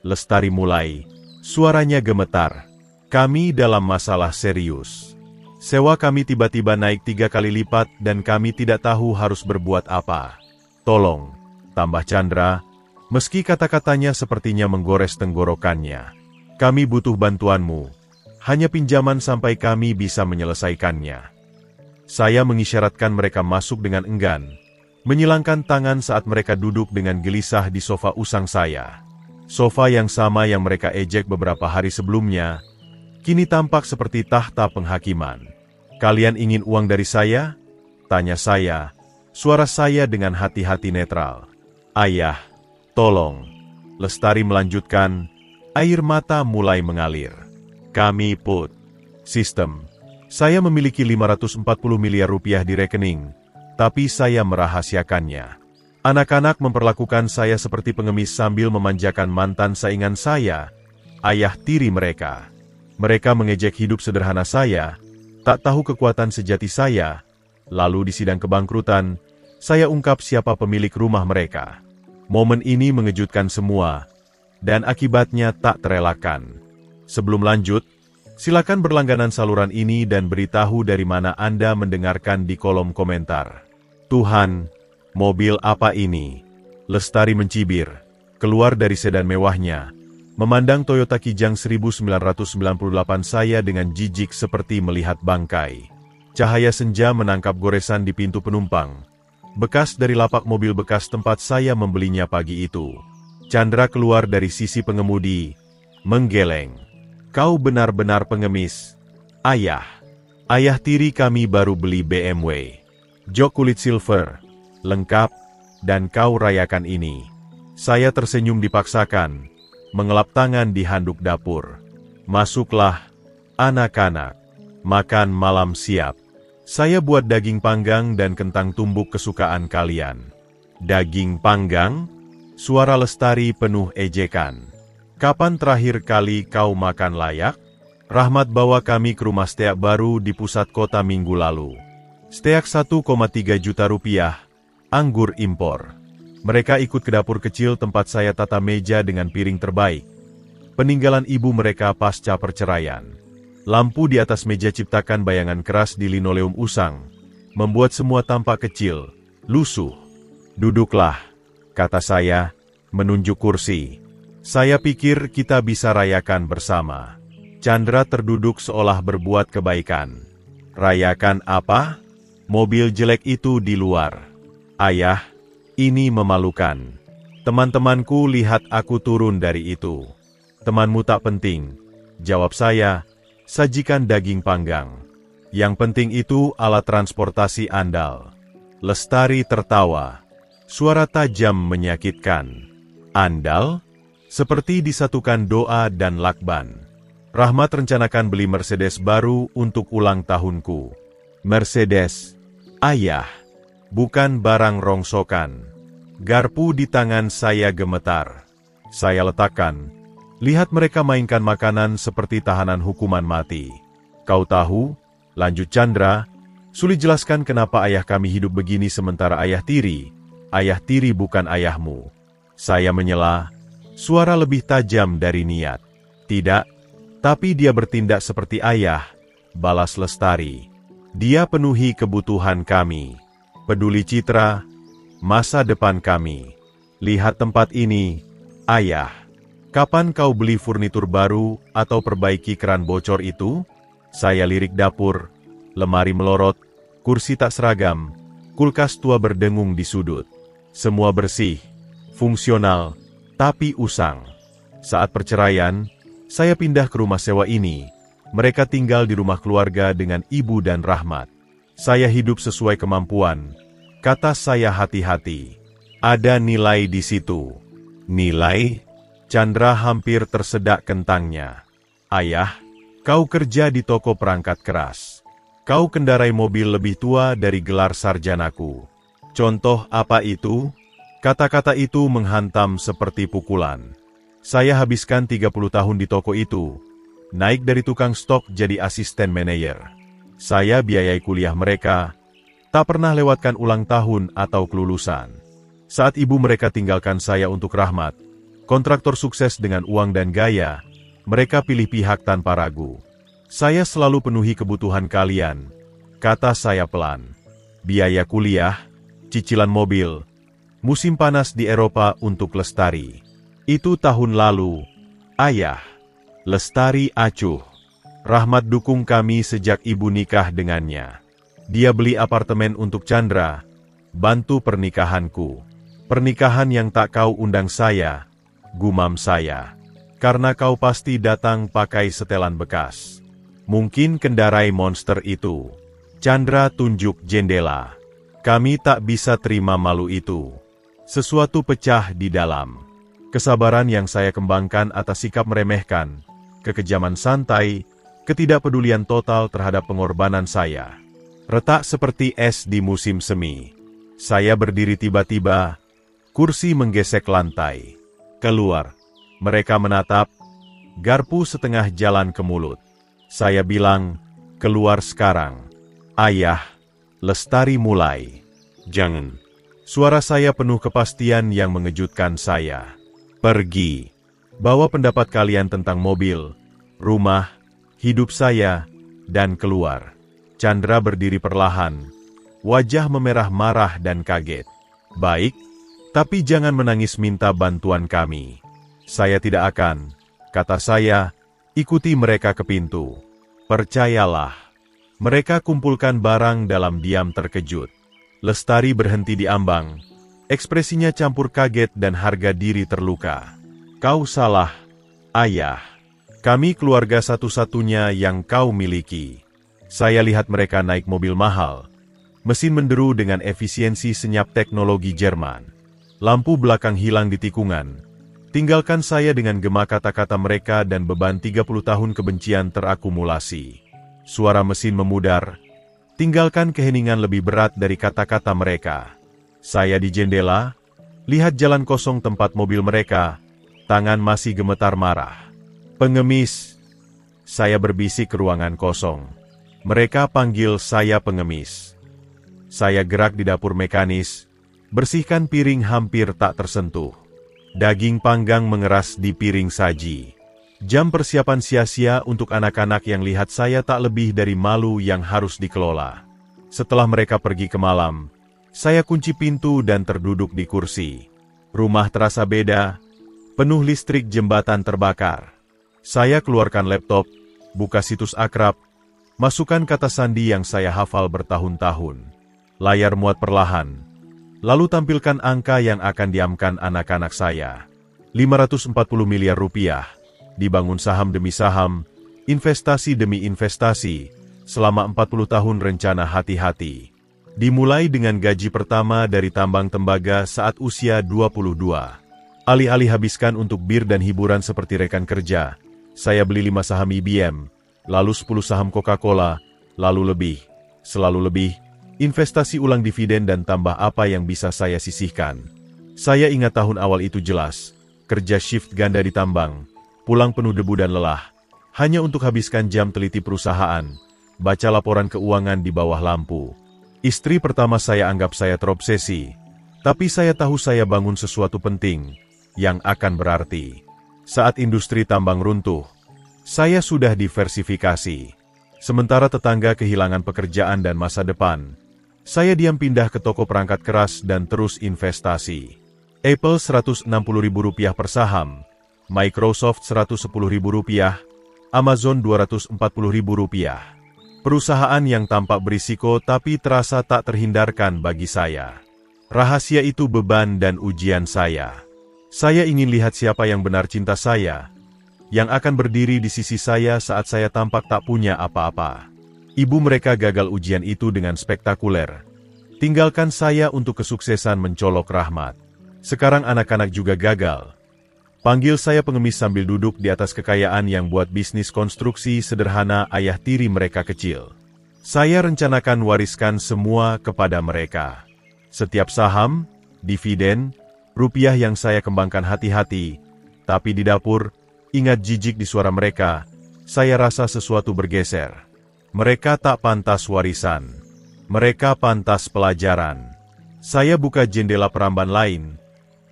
Speaker 1: Lestari mulai. Suaranya gemetar. Kami dalam masalah serius. Sewa kami tiba-tiba naik 3 kali lipat dan kami tidak tahu harus berbuat apa. Tolong, tambah Chandra, meski kata-katanya sepertinya menggores tenggorokannya. Kami butuh bantuanmu. Hanya pinjaman sampai kami bisa menyelesaikannya. Saya mengisyaratkan mereka masuk dengan enggan, menyilangkan tangan saat mereka duduk dengan gelisah di sofa usang saya. Sofa yang sama yang mereka ejek beberapa hari sebelumnya, kini tampak seperti tahta penghakiman. Kalian ingin uang dari saya? Tanya saya, suara saya dengan hati-hati netral. Ayah, tolong. Lestari melanjutkan, air mata mulai mengalir. Kami put. Sistem. Saya memiliki 540 miliar rupiah di rekening, tapi saya merahasiakannya. Anak-anak memperlakukan saya seperti pengemis sambil memanjakan mantan saingan saya, ayah tiri mereka. Mereka mengejek hidup sederhana saya, tak tahu kekuatan sejati saya. Lalu di sidang kebangkrutan, saya ungkap siapa pemilik rumah mereka. Momen ini mengejutkan semua, dan akibatnya tak terelakkan. Sebelum lanjut, silakan berlangganan saluran ini dan beritahu dari mana Anda mendengarkan di kolom komentar. Tuhan, mobil apa ini? Lestari mencibir, keluar dari sedan mewahnya. Memandang Toyota Kijang 1998 saya dengan jijik seperti melihat bangkai. Cahaya senja menangkap goresan di pintu penumpang. Bekas dari lapak mobil bekas tempat saya membelinya pagi itu. Chandra keluar dari sisi pengemudi, menggeleng. Kau benar-benar pengemis. Ayah. Ayah tiri kami baru beli BMW. Jok kulit silver. Lengkap. Dan kau rayakan ini. Saya tersenyum dipaksakan. Mengelap tangan di handuk dapur. Masuklah, anak-anak. Makan malam siap. Saya buat daging panggang dan kentang tumbuk kesukaan kalian. Daging panggang? Suara Lestari penuh ejekan. Kapan terakhir kali kau makan layak? Rahmat bawa kami ke rumah steak baru di pusat kota minggu lalu. Steak 1,3 juta rupiah, anggur impor. Mereka ikut ke dapur kecil tempat saya tata meja dengan piring terbaik. Peninggalan ibu mereka pasca perceraian. Lampu di atas meja ciptakan bayangan keras di linoleum usang, membuat semua tampak kecil, lusuh. Duduklah, kata saya, menunjuk kursi. Saya pikir kita bisa rayakan bersama. Chandra terduduk seolah berbuat kebaikan. Rayakan apa? Mobil jelek itu di luar. Ayah, ini memalukan. Teman-temanku lihat aku turun dari itu. Temanmu tak penting, jawab saya. Sajikan daging panggang. Yang penting itu alat transportasi andal. Lestari tertawa. Suara tajam menyakitkan. Andal? Seperti disatukan doa dan lakban. Rahmat rencanakan beli Mercedes baru untuk ulang tahunku. Mercedes. Ayah. Bukan barang rongsokan. Garpu di tangan saya gemetar. Saya letakkan. Lihat mereka mainkan makanan seperti tahanan hukuman mati. Kau tahu, lanjut Chandra, sulit jelaskan kenapa ayah kami hidup begini sementara ayah tiri bukan ayahmu. Saya menyela, suara lebih tajam dari niat. Tidak, tapi dia bertindak seperti ayah, balas Lestari. Dia penuhi kebutuhan kami. Peduli citra, masa depan kami. Lihat tempat ini, ayah. Kapan kau beli furnitur baru atau perbaiki keran bocor itu? Saya lirik dapur, lemari melorot, kursi tak seragam, kulkas tua berdengung di sudut. Semua bersih, fungsional, tapi usang. Saat perceraian, saya pindah ke rumah sewa ini. Mereka tinggal di rumah keluarga dengan ibu dan Rahmat. Saya hidup sesuai kemampuan. Kata saya hati-hati. Ada nilai di situ. Nilai? Chandra hampir tersedak kentangnya. Ayah, kau kerja di toko perangkat keras. Kau kendarai mobil lebih tua dari gelar sarjanaku. Contoh apa itu? Kata-kata itu menghantam seperti pukulan. Saya habiskan 30 tahun di toko itu. Naik dari tukang stok jadi asisten manajer. Saya biayai kuliah mereka. Tak pernah lewatkan ulang tahun atau kelulusan. Saat ibu mereka tinggalkan saya untuk Rahmat, kontraktor sukses dengan uang dan gaya, mereka pilih pihak tanpa ragu. Saya selalu penuhi kebutuhan kalian, kata saya pelan. Biaya kuliah, cicilan mobil, musim panas di Eropa untuk Lestari. Itu tahun lalu, ayah. Lestari acuh. Rahmat dukung kami sejak ibu nikah dengannya. Dia beli apartemen untuk Chandra, bantu pernikahanku. Pernikahan yang tak kau undang saya, gumam saya. Karena kau pasti datang pakai setelan bekas. Mungkin kendarai monster itu. Chandra tunjuk jendela. Kami tak bisa terima malu itu. Sesuatu pecah di dalam. Kesabaran yang saya kembangkan atas sikap meremehkan, kekejaman santai, ketidakpedulian total terhadap pengorbanan saya. Retak seperti es di musim semi. Saya berdiri tiba-tiba, Kursi menggesek lantai. Keluar. Mereka menatap. Garpu setengah jalan ke mulut. Saya bilang, keluar sekarang. Ayah. Lestari mulai. Jangan. Suara saya penuh kepastian yang mengejutkan saya. Pergi. Bawa pendapat kalian tentang mobil, rumah, hidup saya, dan keluar. Chandra berdiri perlahan. Wajah memerah marah dan kaget. Baik. Tapi jangan menangis minta bantuan kami. Saya tidak akan, kata saya, ikuti mereka ke pintu. Percayalah. Mereka kumpulkan barang dalam diam terkejut. Lestari berhenti di ambang. Ekspresinya campur kaget dan harga diri terluka. Kau salah, ayah. Kami keluarga satu-satunya yang kau miliki. Saya lihat mereka naik mobil mahal. Mesin menderu dengan efisiensi senyap teknologi Jerman. Lampu belakang hilang di tikungan. Tinggalkan saya dengan gema kata-kata mereka dan beban 30 tahun kebencian terakumulasi. Suara mesin memudar. Tinggalkan keheningan lebih berat dari kata-kata mereka. Saya di jendela, lihat jalan kosong tempat mobil mereka, tangan masih gemetar marah. Pengemis. Saya berbisik ke ruangan kosong. Mereka panggil saya pengemis. Saya gerak di dapur mekanis. Bersihkan piring hampir tak tersentuh. Daging panggang mengeras di piring saji. Jam persiapan sia-sia untuk anak-anak yang lihat saya tak lebih dari malu yang harus dikelola. Setelah mereka pergi ke malam, saya kunci pintu dan terduduk di kursi. Rumah terasa beda, penuh listrik, jembatan terbakar. Saya keluarkan laptop, buka situs akrab, masukkan kata sandi yang saya hafal bertahun-tahun. Layar muat perlahan. Lalu tampilkan angka yang akan diamkan anak-anak saya. 540 miliar rupiah. Dibangun saham demi saham, investasi demi investasi, selama 40 tahun rencana hati-hati. Dimulai dengan gaji pertama dari tambang tembaga saat usia 22. Alih-alih habiskan untuk bir dan hiburan seperti rekan kerja, saya beli 5 saham IBM, lalu 10 saham Coca-Cola, lalu lebih, selalu lebih. Investasi ulang dividen dan tambah apa yang bisa saya sisihkan. Saya ingat tahun awal itu jelas. Kerja shift ganda di tambang, pulang penuh debu dan lelah. Hanya untuk habiskan jam teliti perusahaan, baca laporan keuangan di bawah lampu. Istri pertama saya anggap saya terobsesi. Tapi saya tahu saya bangun sesuatu penting, yang akan berarti. Saat industri tambang runtuh, saya sudah diversifikasi. Sementara tetangga kehilangan pekerjaan dan masa depan, saya diam pindah ke toko perangkat keras dan terus investasi. Apple Rp160.000 per saham, Microsoft Rp110.000, Amazon Rp240.000. Perusahaan yang tampak berisiko tapi terasa tak terhindarkan bagi saya. Rahasia itu beban dan ujian saya. Saya ingin lihat siapa yang benar cinta saya, yang akan berdiri di sisi saya saat saya tampak tak punya apa-apa. Ibu mereka gagal ujian itu dengan spektakuler. Tinggalkan saya untuk kesuksesan mencolok rahmat. Sekarang anak-anak juga gagal. Panggil saya pengemis sambil duduk di atas kekayaan yang buat bisnis konstruksi sederhana ayah tiri mereka kecil. Saya rencanakan wariskan semua kepada mereka. Setiap saham, dividen, rupiah yang saya kembangkan hati-hati. Tapi di dapur, ingat jijik di suara mereka, saya rasa sesuatu bergeser. Mereka tak pantas warisan. Mereka pantas pelajaran. Saya buka jendela peramban lain.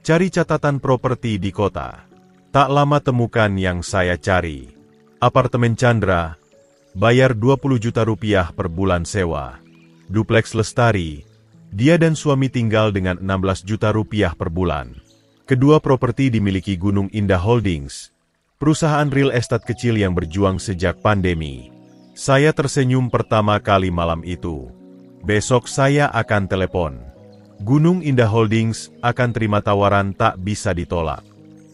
Speaker 1: Cari catatan properti di kota. Tak lama temukan yang saya cari. Apartemen Chandra. Bayar 20 juta rupiah per bulan sewa. Dupleks Lestari. Dia dan suami tinggal dengan 16 juta rupiah per bulan. Kedua properti dimiliki Gunung Indah Holdings. Perusahaan real estate kecil yang berjuang sejak pandemi. Saya tersenyum pertama kali malam itu. Besok saya akan telepon. Gunung Indah Holdings akan terima tawaran tak bisa ditolak.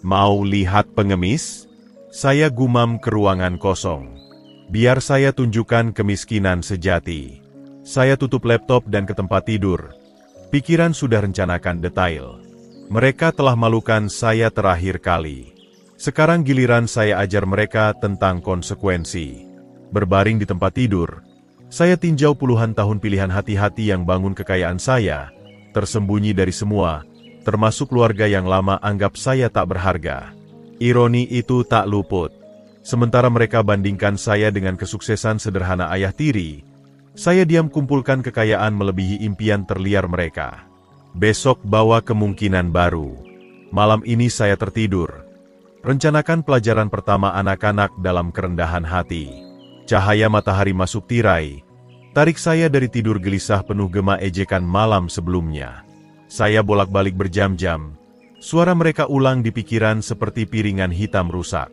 Speaker 1: Mau lihat pengemis? Saya gumam ke ruangan kosong. Biar saya tunjukkan kemiskinan sejati. Saya tutup laptop dan ke tempat tidur. Pikiran sudah rencanakan detail. Mereka telah malukan saya terakhir kali. Sekarang giliran saya ajar mereka tentang konsekuensi. Berbaring di tempat tidur, saya tinjau puluhan tahun pilihan hati-hati yang bangun kekayaan saya, tersembunyi dari semua, termasuk keluarga yang lama anggap saya tak berharga. Ironi itu tak luput. Sementara mereka bandingkan saya dengan kesuksesan sederhana ayah tiri, saya diam kumpulkan kekayaan melebihi impian terliar mereka. Besok bawa kemungkinan baru. Malam ini saya tertidur. Rencanakan pelajaran pertama anak-anak dalam kerendahan hati. Cahaya matahari masuk tirai. Tarik saya dari tidur gelisah penuh gema ejekan malam sebelumnya. Saya bolak-balik berjam-jam. Suara mereka ulang di pikiran seperti piringan hitam rusak.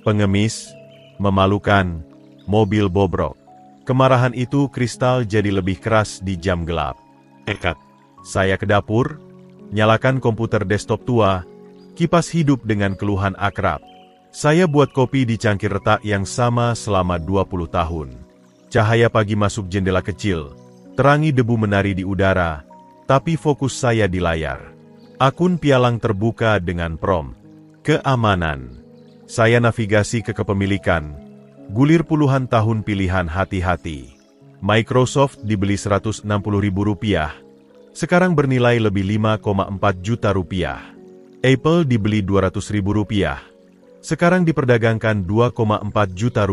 Speaker 1: Pengemis, memalukan, mobil bobrok. Kemarahan itu kristal jadi lebih keras di jam gelap. Saya ke dapur, nyalakan komputer desktop tua, kipas hidup dengan keluhan akrab. Saya buat kopi di cangkir retak yang sama selama 20 tahun. Cahaya pagi masuk jendela kecil, terangi debu menari di udara, tapi fokus saya di layar. Akun pialang terbuka dengan prompt keamanan. Saya navigasi ke kepemilikan, gulir puluhan tahun pilihan hati-hati. Microsoft dibeli Rp160.000, sekarang bernilai lebih Rp5,4 juta. Apple dibeli Rp200.000, sekarang diperdagangkan Rp2,4 juta.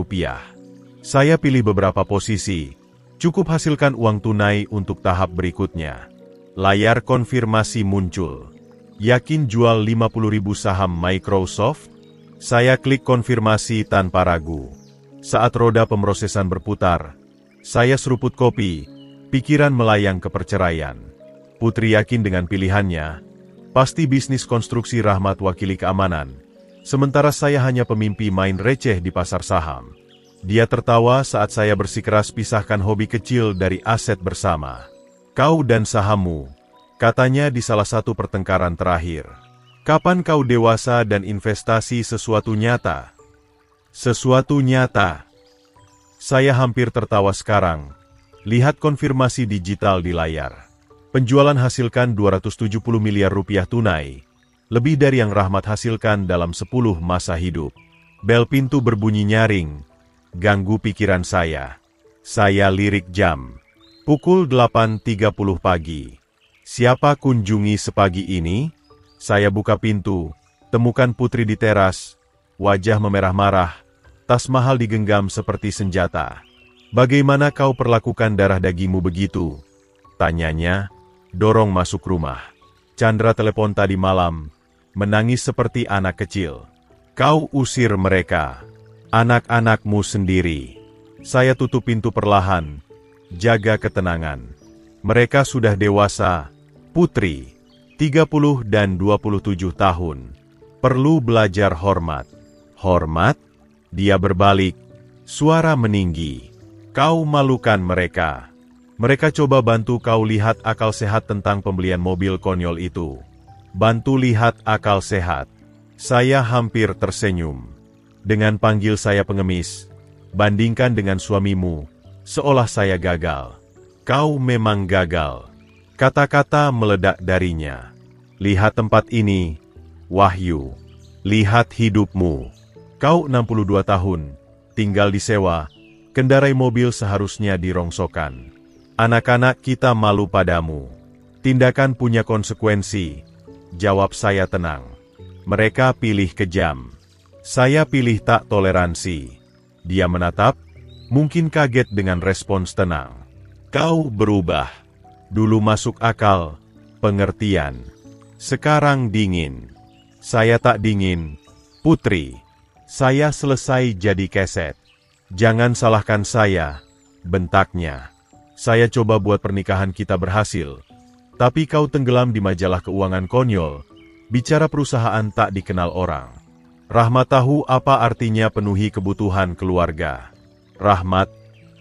Speaker 1: Saya pilih beberapa posisi, cukup hasilkan uang tunai untuk tahap berikutnya. Layar konfirmasi muncul. Yakin jual 50.000 saham Microsoft? Saya klik konfirmasi tanpa ragu. Saat roda pemrosesan berputar, saya seruput kopi, pikiran melayang ke perceraian. Putri yakin dengan pilihannya, pasti bisnis konstruksi Rahmat wakili keamanan, sementara saya hanya pemimpi main receh di pasar saham. Dia tertawa saat saya bersikeras pisahkan hobi kecil dari aset bersama. Kau dan sahammu, katanya di salah satu pertengkaran terakhir. Kapan kau dewasa dan investasi sesuatu nyata? Sesuatu nyata. Saya hampir tertawa sekarang. Lihat konfirmasi digital di layar. Penjualan hasilkan Rp270 miliar tunai. Lebih dari yang Rahmat hasilkan dalam 10 masa hidup. Bel pintu berbunyi nyaring. Ganggu pikiran saya. Saya lirik jam. Pukul 8.30 pagi. Siapa kunjungi sepagi ini? Saya buka pintu, temukan Putri di teras, wajah memerah marah, tas mahal digenggam seperti senjata. Bagaimana kau perlakukan darah dagingmu begitu? Tanyanya, dorong masuk rumah. Chandra telepon tadi malam, menangis seperti anak kecil. Kau usir mereka. Anak-anakmu sendiri. Saya tutup pintu perlahan, jaga ketenangan. Mereka sudah dewasa, Putri, 30 dan 27 tahun. Perlu belajar hormat. Hormat? Dia berbalik, suara meninggi. Kau malukan mereka. Mereka coba bantu kau lihat akal sehat tentang pembelian mobil konyol itu. Bantu lihat akal sehat. Saya hampir tersenyum. Dengan panggil saya pengemis, bandingkan dengan suamimu, seolah saya gagal. Kau memang gagal. Kata-kata meledak darinya. Lihat tempat ini, Wahyu. Lihat hidupmu. Kau 62 tahun, tinggal disewa, kendarai mobil seharusnya dirongsokan. Anak-anak kita malu padamu. Tindakan punya konsekuensi. Jawab saya tenang. Mereka pilih kejam. Saya pilih tak toleransi. Dia menatap, mungkin kaget dengan respons tenang. Kau berubah. Dulu masuk akal, pengertian. Sekarang dingin. Saya tak dingin, Putri. Saya selesai jadi keset. Jangan salahkan saya, bentaknya. Saya coba buat pernikahan kita berhasil. Tapi kau tenggelam di majalah keuangan konyol, bicara perusahaan tak dikenal orang. Rahmat tahu apa artinya penuhi kebutuhan keluarga. Rahmat,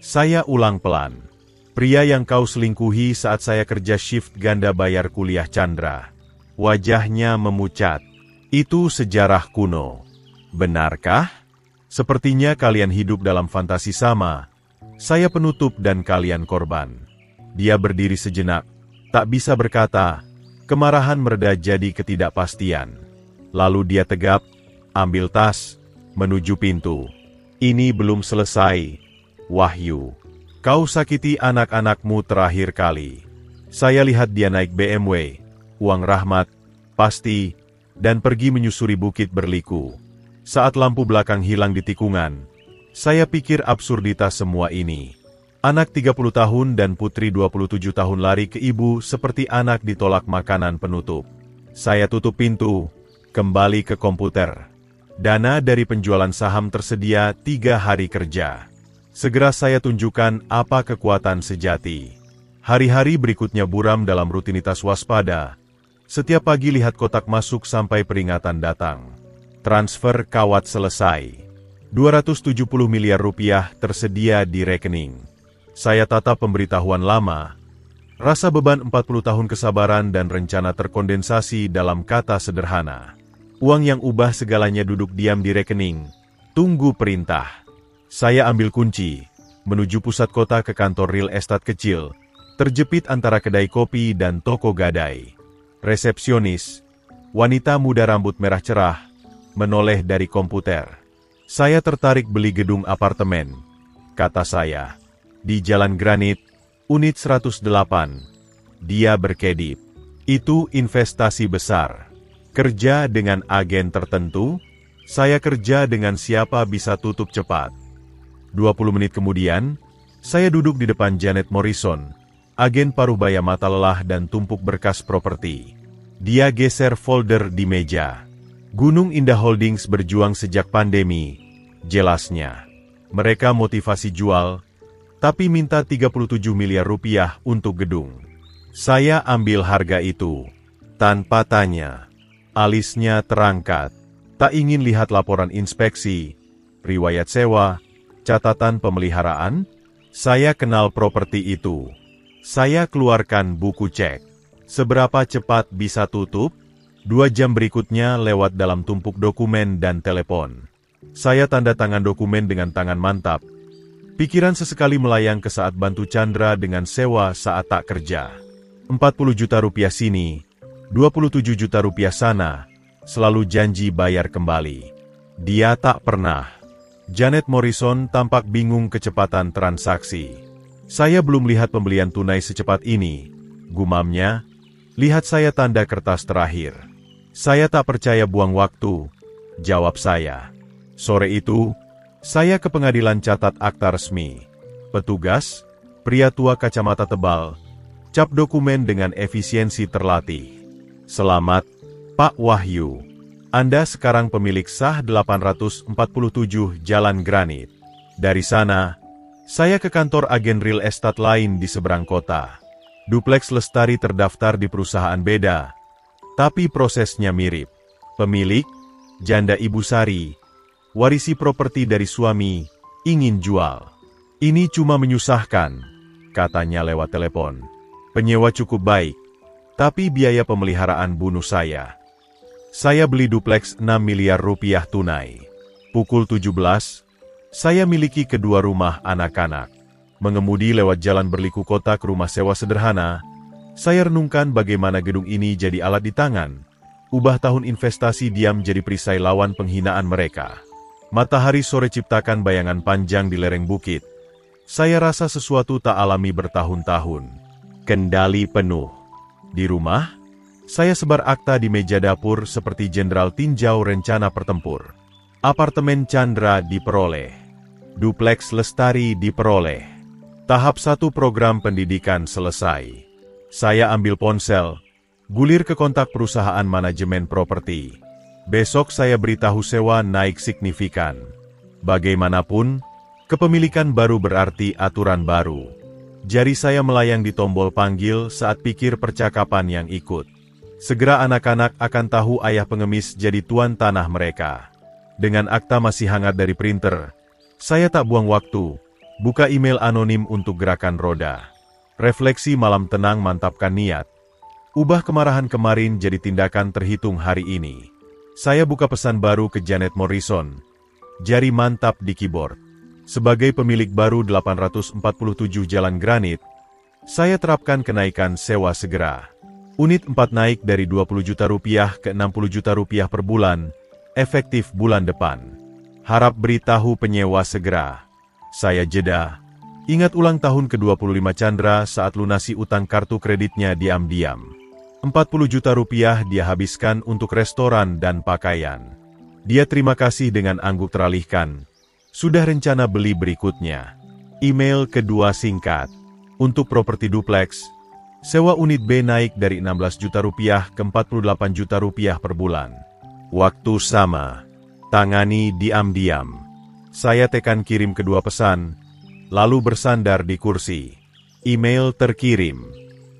Speaker 1: saya ulang pelan. Pria yang kau selingkuhi saat saya kerja shift ganda bayar kuliah Chandra. Wajahnya memucat. Itu sejarah kuno. Benarkah? Sepertinya kalian hidup dalam fantasi sama. Saya penutup dan kalian korban. Dia berdiri sejenak. Tak bisa berkata. Kemarahan mereda jadi ketidakpastian. Lalu dia tegap. Ambil tas, menuju pintu. Ini belum selesai, Wahyu. Kau sakiti anak-anakmu terakhir kali. Saya lihat dia naik BMW, uang Rahmat, pasti, dan pergi menyusuri bukit berliku. Saat lampu belakang hilang di tikungan, saya pikir absurditas semua ini. Anak 30 tahun dan putri 27 tahun lari ke ibu seperti anak ditolak makanan penutup. Saya tutup pintu, kembali ke komputer. Dana dari penjualan saham tersedia 3 hari kerja. Segera saya tunjukkan apa kekuatan sejati. Hari-hari berikutnya buram dalam rutinitas waspada. Setiap pagi lihat kotak masuk sampai peringatan datang. Transfer kawat selesai. 270 miliar rupiah tersedia di rekening. Saya tatap pemberitahuan lama. Rasa beban 40 tahun kesabaran dan rencana terkondensasi dalam kata sederhana. Uang yang ubah segalanya duduk diam di rekening. Tunggu perintah. Saya ambil kunci, menuju pusat kota ke kantor real estate kecil, terjepit antara kedai kopi dan toko gadai. Resepsionis, wanita muda rambut merah cerah, menoleh dari komputer. Saya tertarik beli gedung apartemen, kata saya. Di Jalan Granit, unit 108. Dia berkedip. Itu investasi besar. Kerja dengan agen tertentu, saya kerja dengan siapa bisa tutup cepat. 20 menit kemudian, saya duduk di depan Janet Morrison, agen paruh baya mata lelah dan tumpuk berkas properti. Dia geser folder di meja. Gunung Indah Holdings berjuang sejak pandemi, jelasnya. Mereka motivasi jual, tapi minta 37 miliar rupiah untuk gedung. Saya ambil harga itu, tanpa tanya. Alisnya terangkat. Tak ingin lihat laporan inspeksi, riwayat sewa, catatan pemeliharaan. Saya kenal properti itu. Saya keluarkan buku cek. Seberapa cepat bisa tutup? 2 jam berikutnya lewat dalam tumpuk dokumen dan telepon. Saya tanda tangan dokumen dengan tangan mantap. Pikiran sesekali melayang ke saat bantu Chandra dengan sewa saat tak kerja. 40 juta rupiah sini, 27 juta rupiah sana, selalu janji bayar kembali. Dia tak pernah. Janet Morrison tampak bingung kecepatan transaksi. Saya belum lihat pembelian tunai secepat ini, gumamnya. Lihat saya tanda kertas terakhir. Saya tak percaya buang waktu, jawab saya. Sore itu, saya ke pengadilan catat akta resmi. Petugas, pria tua kacamata tebal, cap dokumen dengan efisiensi terlatih. Selamat, Pak Wahyu. Anda sekarang pemilik sah 847 Jalan Granit. Dari sana, saya ke kantor agen real estate lain di seberang kota. Dupleks Lestari terdaftar di perusahaan beda, tapi prosesnya mirip. Pemilik, janda Ibu Sari, warisi properti dari suami, ingin jual. Ini cuma menyusahkan, katanya lewat telepon. Penyewa cukup baik, tapi biaya pemeliharaan bunuh saya. Saya beli dupleks 6 miliar rupiah tunai. Pukul 17, saya miliki kedua rumah anak-anak. Mengemudi lewat jalan berliku kota ke rumah sewa sederhana, saya renungkan bagaimana gedung ini jadi alat di tangan. Ubah tahun investasi diam jadi perisai lawan penghinaan mereka. Matahari sore ciptakan bayangan panjang di lereng bukit. Saya rasa sesuatu tak alami bertahun-tahun. Kendali penuh. Di rumah, saya sebar akta di meja dapur seperti jenderal tinjau rencana pertempur. Apartemen Chandra diperoleh. Dupleks Lestari diperoleh. Tahap 1 program pendidikan selesai. Saya ambil ponsel, gulir ke kontak perusahaan manajemen properti. Besok saya beritahu sewa naik signifikan. Bagaimanapun, kepemilikan baru berarti aturan baru. Jari saya melayang di tombol panggil saat pikir percakapan yang ikut. Segera anak-anak akan tahu ayah pengemis jadi tuan tanah mereka. Dengan akta masih hangat dari printer, saya tak buang waktu. Buka email anonim untuk gerakan roda. Refleksi malam tenang mantapkan niat. Ubah kemarahan kemarin jadi tindakan terhitung hari ini. Saya buka pesan baru ke Janet Morrison. Jari mantap di keyboard. Sebagai pemilik baru 847 Jalan Granit, saya terapkan kenaikan sewa segera. Unit 4 naik dari 20 juta rupiah ke 60 juta rupiah per bulan, efektif bulan depan. Harap beritahu penyewa segera. Saya jeda. Ingat ulang tahun ke-25 Chandra saat lunasi utang kartu kreditnya diam-diam. 40 juta rupiah dia habiskan untuk restoran dan pakaian. Dia terima kasih dengan angguk teralihkan. Sudah rencana beli berikutnya. Email kedua singkat. Untuk properti dupleks, sewa unit B naik dari 16 juta rupiah ke 48 juta rupiah per bulan. Waktu sama. Tangani diam-diam. Saya tekan kirim kedua pesan, lalu bersandar di kursi. Email terkirim.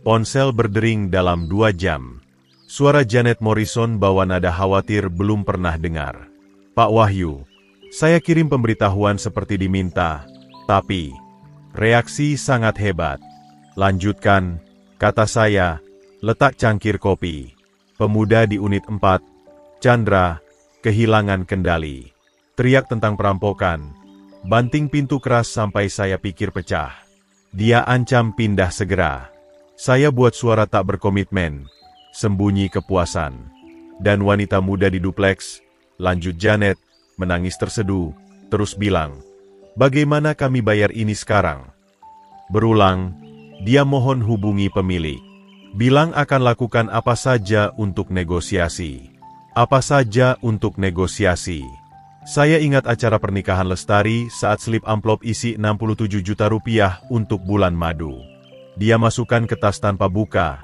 Speaker 1: Ponsel berdering dalam 2 jam. Suara Janet Morrison bawa nada khawatir belum pernah dengar. Pak Wahyu, saya kirim pemberitahuan seperti diminta, tapi reaksi sangat hebat. Lanjutkan, kata saya, letak cangkir kopi. Pemuda di unit 4, Chandra, kehilangan kendali. Teriak tentang perampokan. Banting pintu keras sampai saya pikir pecah. Dia ancam pindah segera. Saya buat suara tak berkomitmen, sembunyi kepuasan. Dan wanita muda di dupleks, lanjut Janet, menangis terseduh, terus bilang, bagaimana kami bayar ini sekarang? Berulang, dia mohon hubungi pemilik. Bilang akan lakukan apa saja untuk negosiasi. Apa saja untuk negosiasi. Saya ingat acara pernikahan Lestari saat slip amplop isi 67 juta rupiah untuk bulan madu. Dia masukkan ke tas tanpa buka.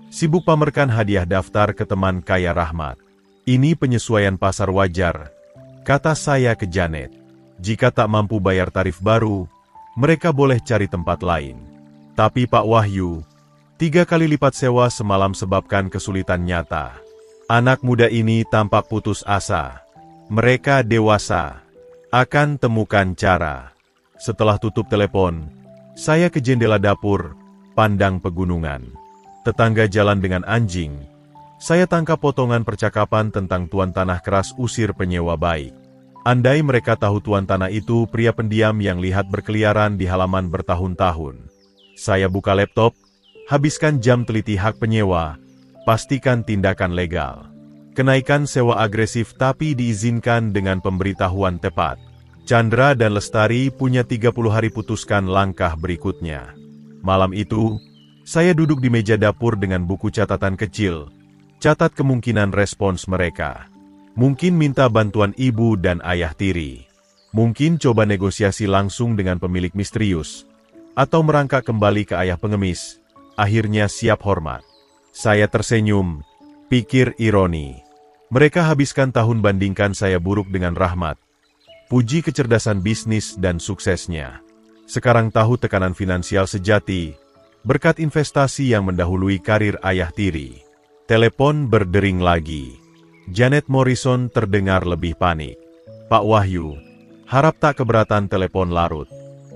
Speaker 1: Sibuk pamerkan hadiah daftar ke teman kaya Rahmat. Ini penyesuaian pasar wajar, kata saya ke Janet. Jika tak mampu bayar tarif baru, mereka boleh cari tempat lain. Tapi Pak Wahyu, 3 kali lipat sewa semalam sebabkan kesulitan nyata. Anak muda ini tampak putus asa. Mereka dewasa. Akan temukan cara. Setelah tutup telepon, saya ke jendela dapur, pandang pegunungan. Tetangga jalan dengan anjing. Saya tangkap potongan percakapan tentang tuan tanah keras usir penyewa baik. Andai mereka tahu tuan tanah itu pria pendiam yang lihat berkeliaran di halaman bertahun-tahun. Saya buka laptop, habiskan jam teliti hak penyewa, pastikan tindakan legal. Kenaikan sewa agresif tapi diizinkan dengan pemberitahuan tepat. Chandra dan Lestari punya 30 hari putuskan langkah berikutnya. Malam itu, saya duduk di meja dapur dengan buku catatan kecil. Catat kemungkinan respons mereka. Mungkin minta bantuan ibu dan ayah tiri. Mungkin coba negosiasi langsung dengan pemilik misterius. Atau merangkak kembali ke ayah pengemis. Akhirnya siap hormat. Saya tersenyum, pikir ironi. Mereka habiskan tahun bandingkan saya buruk dengan Rahmat. Puji kecerdasan bisnis dan suksesnya. Sekarang tahu tekanan finansial sejati, berkat investasi yang mendahului karir ayah tiri. Telepon berdering lagi. Janet Morrison terdengar lebih panik. Pak Wahyu, harap tak keberatan telepon larut.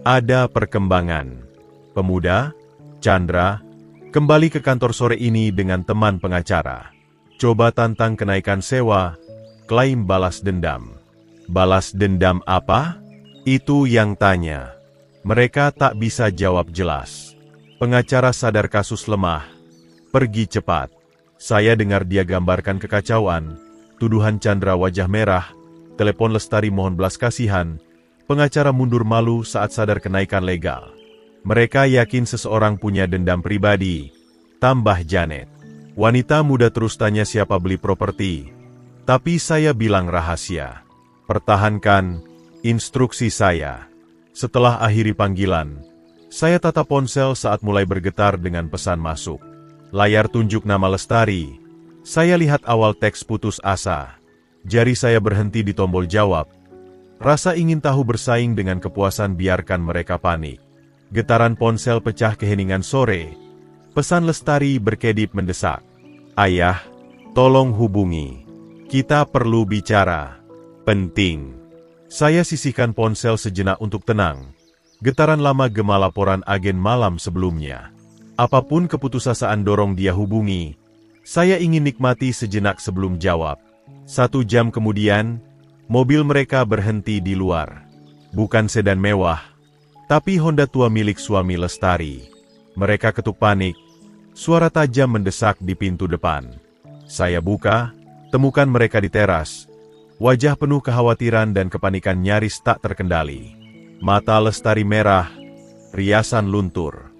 Speaker 1: Ada perkembangan. Pemuda, Chandra, kembali ke kantor sore ini dengan teman pengacara. Coba tantang kenaikan sewa, klaim balas dendam. Balas dendam apa? Itu yang tanya. Mereka tak bisa jawab jelas. Pengacara sadar kasus lemah. Pergi cepat. Saya dengar dia gambarkan kekacauan. Tuduhan Chandra wajah merah. Telepon Lestari mohon belas kasihan. Pengacara mundur malu saat sadar kenaikan legal. Mereka yakin seseorang punya dendam pribadi. Tambah Janet. Wanita muda terus tanya siapa beli properti. Tapi saya bilang rahasia. Pertahankan instruksi saya. Setelah akhiri panggilan, saya tatap ponsel saat mulai bergetar dengan pesan masuk. Layar tunjuk nama Lestari. Saya lihat awal teks putus asa. Jari saya berhenti di tombol jawab. Rasa ingin tahu bersaing dengan kepuasan biarkan mereka panik. Getaran ponsel pecah keheningan sore. Pesan Lestari berkedip mendesak. Ayah, tolong hubungi. Kita perlu bicara. Penting. Saya sisihkan ponsel sejenak untuk tenang. Getaran lama gema laporan agen malam sebelumnya. Apapun keputusasaan dorong dia hubungi. Saya ingin nikmati sejenak sebelum jawab. 1 jam kemudian, mobil mereka berhenti di luar. Bukan sedan mewah, tapi Honda tua milik suami Lestari. Mereka ketuk panik. Suara tajam mendesak di pintu depan. Saya buka, temukan mereka di teras. Wajah penuh kekhawatiran dan kepanikan nyaris tak terkendali. Mata Lestari merah, riasan luntur.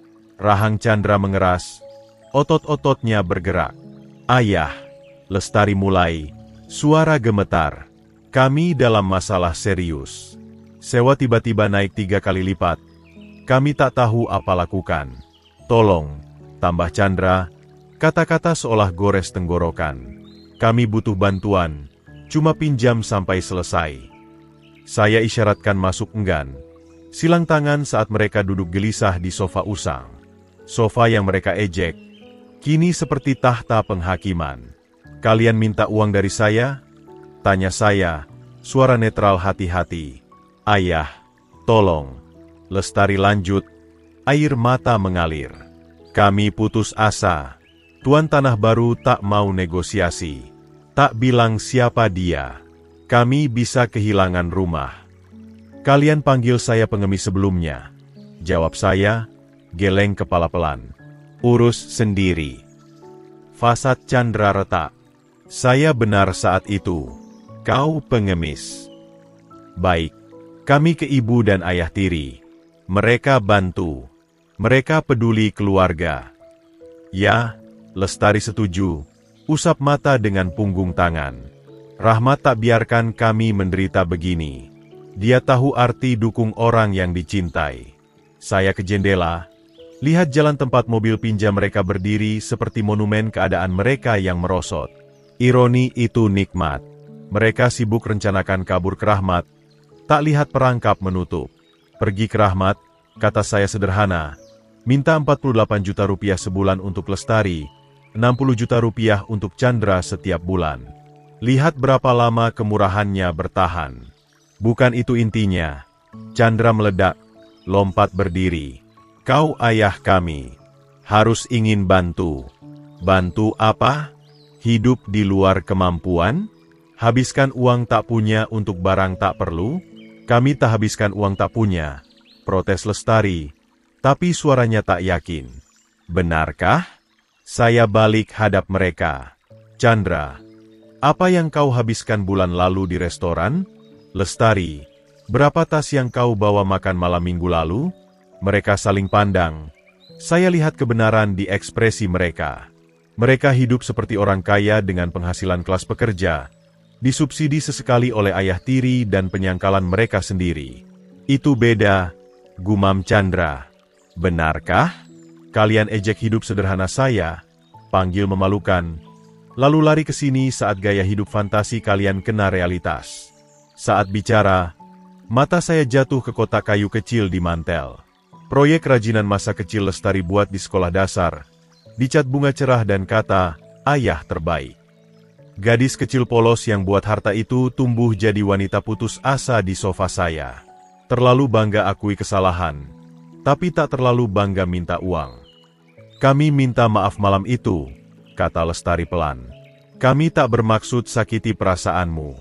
Speaker 1: Rahang Chandra mengeras, otot-ototnya bergerak. Ayah, Lestari mulai, suara gemetar. Kami dalam masalah serius. Sewa tiba-tiba naik 3 kali lipat. Kami tak tahu apa lakukan. Tolong, tambah Chandra, kata-kata seolah gores tenggorokan. Kami butuh bantuan, cuma pinjam sampai selesai. Saya isyaratkan masuk enggan. Silang tangan saat mereka duduk gelisah di sofa usang. Sofa yang mereka ejek, kini seperti tahta penghakiman. Kalian minta uang dari saya? Tanya saya, suara netral hati-hati. Ayah, tolong. Lestari lanjut, air mata mengalir. Kami putus asa. Tuan Tanah Baru tak mau negosiasi. Tak bilang siapa dia. Kami bisa kehilangan rumah. Kalian panggil saya pengemis sebelumnya. Jawab saya, geleng kepala pelan. Urus sendiri. Fasad Chandra retak. Saya benar saat itu. Kau pengemis. Baik, kami ke ibu dan ayah tiri. Mereka bantu. Mereka peduli keluarga. Ya, Lestari setuju. Usap mata dengan punggung tangan. Rahmat tak biarkan kami menderita begini. Dia tahu arti dukung orang yang dicintai. Saya ke jendela. Lihat jalan tempat mobil pinjam mereka berdiri seperti monumen keadaan mereka yang merosot. Ironi itu nikmat. Mereka sibuk rencanakan kabur ke Rahmat. Tak lihat perangkap menutup. Pergi ke Rahmat, kata saya sederhana. Minta 48 juta rupiah sebulan untuk Lestari, 60 juta rupiah untuk Chandra setiap bulan. Lihat berapa lama kemurahannya bertahan. Bukan itu intinya. Chandra meledak, lompat berdiri. Kau ayah kami. Harus ingin bantu. Bantu apa? Hidup di luar kemampuan? Habiskan uang tak punya untuk barang tak perlu? Kami tak habiskan uang tak punya. Protes Lestari, tapi suaranya tak yakin. Benarkah? Saya balik hadap mereka. Chandra, apa yang kau habiskan bulan lalu di restoran? Lestari, berapa tas yang kau bawa makan malam minggu lalu? Mereka saling pandang. Saya lihat kebenaran di ekspresi mereka. Mereka hidup seperti orang kaya dengan penghasilan kelas pekerja, disubsidi sesekali oleh ayah tiri dan penyangkalan mereka sendiri. Itu beda, gumam Chandra. Benarkah? Kalian ejek hidup sederhana saya, panggil memalukan, lalu lari ke sini saat gaya hidup fantasi kalian kena realitas. Saat bicara, mata saya jatuh ke kotak kayu kecil di mantel. Proyek kerajinan masa kecil Lestari buat di sekolah dasar, dicat bunga cerah dan kata, ayah terbaik. Gadis kecil polos yang buat harta itu tumbuh jadi wanita putus asa di sofa saya. Terlalu bangga akui kesalahan, tapi tak terlalu bangga minta uang. Kami minta maaf malam itu, kata Lestari pelan. Kami tak bermaksud sakiti perasaanmu.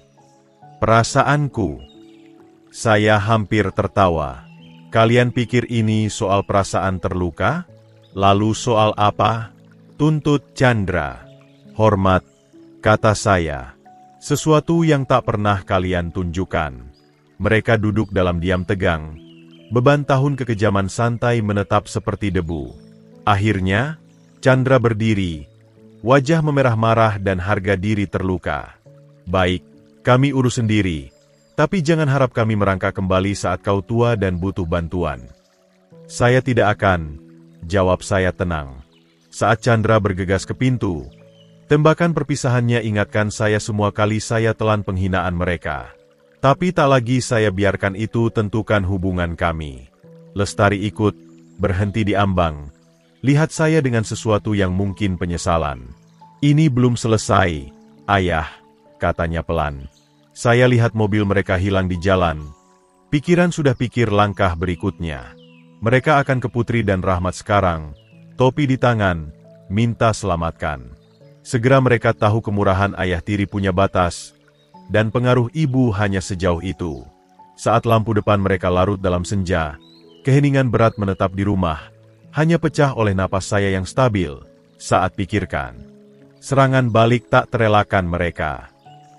Speaker 1: Perasaanku. Saya hampir tertawa. Kalian pikir ini soal perasaan terluka? Lalu soal apa? Tuntut Chandra. Hormat, kata saya. Sesuatu yang tak pernah kalian tunjukkan. Mereka duduk dalam diam tegang. Beban tahun kekejaman santai menetap seperti debu. Akhirnya, Chandra berdiri. Wajah memerah marah dan harga diri terluka. Baik, kami urus sendiri. Tapi jangan harap kami merangkak kembali saat kau tua dan butuh bantuan. Saya tidak akan, jawab saya tenang. Saat Chandra bergegas ke pintu, tembakan perpisahannya ingatkan saya semua kali saya telan penghinaan mereka. Tapi tak lagi saya biarkan itu tentukan hubungan kami. Lestari ikut, berhenti di ambang. Lihat saya dengan sesuatu yang mungkin penyesalan. Ini belum selesai, ayah, katanya pelan. Saya lihat mobil mereka hilang di jalan. Pikiran sudah pikir langkah berikutnya. Mereka akan ke Putri dan Rahmat sekarang. Topi di tangan, minta selamatkan. Segera mereka tahu kemurahan ayah tiri punya batas, dan pengaruh ibu hanya sejauh itu. Saat lampu depan mereka larut dalam senja, keheningan berat menetap di rumah, hanya pecah oleh napas saya yang stabil saat pikirkan. Serangan balik tak terelakkan mereka.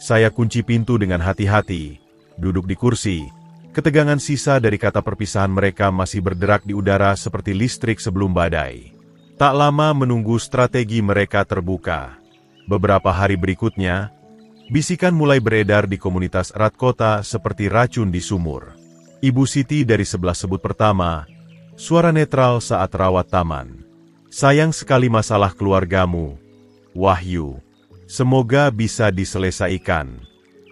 Speaker 1: Saya kunci pintu dengan hati-hati, duduk di kursi. Ketegangan sisa dari kata perpisahan mereka masih berderak di udara seperti listrik sebelum badai. Tak lama menunggu strategi mereka terbuka. Beberapa hari berikutnya, bisikan mulai beredar di komunitas erat kota seperti racun di sumur. Ibu Siti dari sebelah sebut pertama, suara netral saat rawat taman. Sayang sekali masalah keluargamu, Wahyu. Semoga bisa diselesaikan.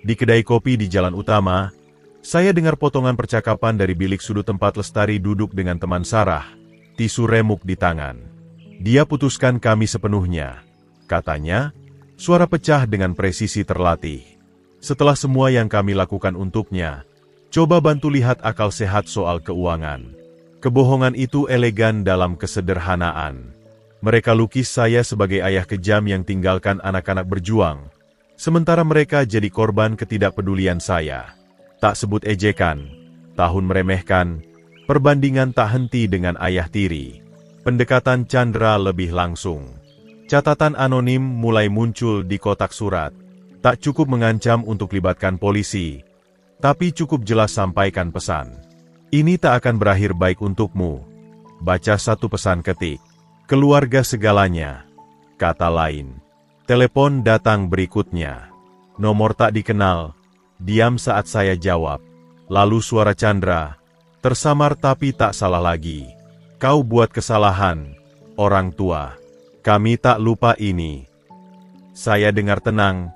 Speaker 1: Di kedai kopi di jalan utama, saya dengar potongan percakapan dari bilik sudut tempat Lestari duduk dengan teman Sarah, tisu remuk di tangan. Dia putuskan kami sepenuhnya. Katanya, suara pecah dengan presisi terlatih. Setelah semua yang kami lakukan untuknya, coba bantu lihat akal sehat soal keuangan. Kebohongan itu elegan dalam kesederhanaan. Mereka lukis saya sebagai ayah kejam yang tinggalkan anak-anak berjuang, sementara mereka jadi korban ketidakpedulian saya. Tak sebut ejekan, tahun meremehkan, perbandingan tak henti dengan ayah tiri. Pendekatan Chandra lebih langsung. Catatan anonim mulai muncul di kotak surat. Tak cukup mengancam untuk libatkan polisi, tapi cukup jelas sampaikan pesan. Ini tak akan berakhir baik untukmu. Baca satu pesan ketik. Keluarga segalanya. Kata lain. Telepon datang berikutnya. Nomor tak dikenal. Diam saat saya jawab. Lalu suara Chandra. Tersamar tapi tak salah lagi. Kau buat kesalahan, orang tua. Kami tak lupa ini. Saya dengar tenang,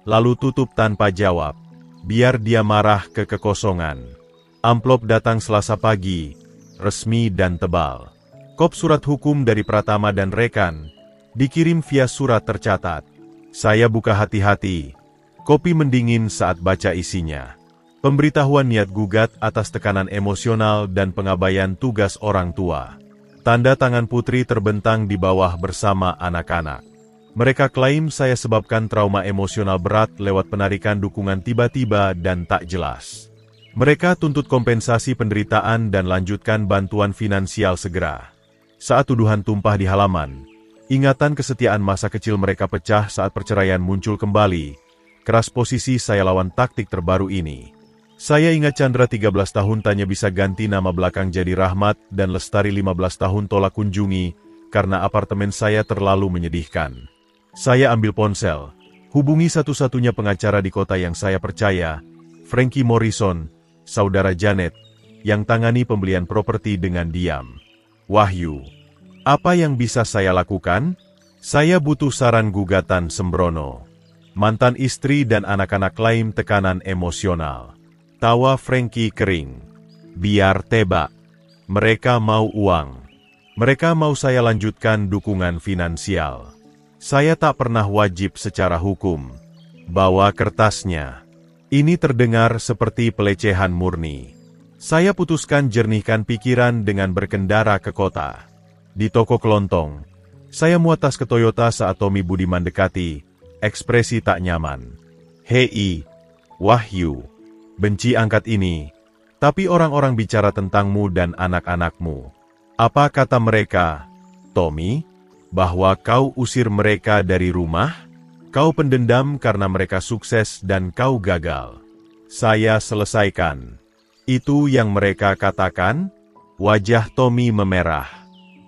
Speaker 1: lalu tutup tanpa jawab. Biar dia marah ke kekosongan. Amplop datang Selasa pagi, resmi dan tebal. Kop surat hukum dari Pratama dan rekan, dikirim via surat tercatat. Saya buka hati-hati. Kopi mendingin saat baca isinya. Pemberitahuan niat gugat atas tekanan emosional dan pengabaian tugas orang tua. Tanda tangan putri terbentang di bawah bersama anak-anak. Mereka klaim saya sebabkan trauma emosional berat lewat penarikan dukungan tiba-tiba dan tak jelas. Mereka tuntut kompensasi penderitaan dan lanjutkan bantuan finansial segera. Saat tuduhan tumpah di halaman, ingatan kesetiaan masa kecil mereka pecah saat perceraian muncul kembali. Keras posisi saya lawan taktik terbaru ini. Saya ingat Chandra 13 tahun tanya bisa ganti nama belakang jadi Rahmat dan Lestari 15 tahun tolak kunjungi karena apartemen saya terlalu menyedihkan. Saya ambil ponsel, hubungi satu-satunya pengacara di kota yang saya percaya, Frankie Morrison, saudara Janet, yang tangani pembelian properti dengan diam. Wahyu, apa yang bisa saya lakukan? Saya butuh saran gugatan sembrono. Mantan istri dan anak-anak klaim tekanan emosional. Tawa Frankie kering. Biar tebak. Mereka mau uang. Mereka mau saya lanjutkan dukungan finansial. Saya tak pernah wajib secara hukum. Bawa kertasnya. Ini terdengar seperti pelecehan murni. Saya putuskan jernihkan pikiran dengan berkendara ke kota. Di toko kelontong, saya muat tas ke Toyota saat Tommy Budiman dekati, ekspresi tak nyaman. Hei, Wahyu, benci angkat ini, tapi orang-orang bicara tentangmu dan anak-anakmu. Apa kata mereka, Tommy? Bahwa kau usir mereka dari rumah? Kau pendendam karena mereka sukses dan kau gagal. Saya selesaikan. Itu yang mereka katakan? Wajah Tommy memerah.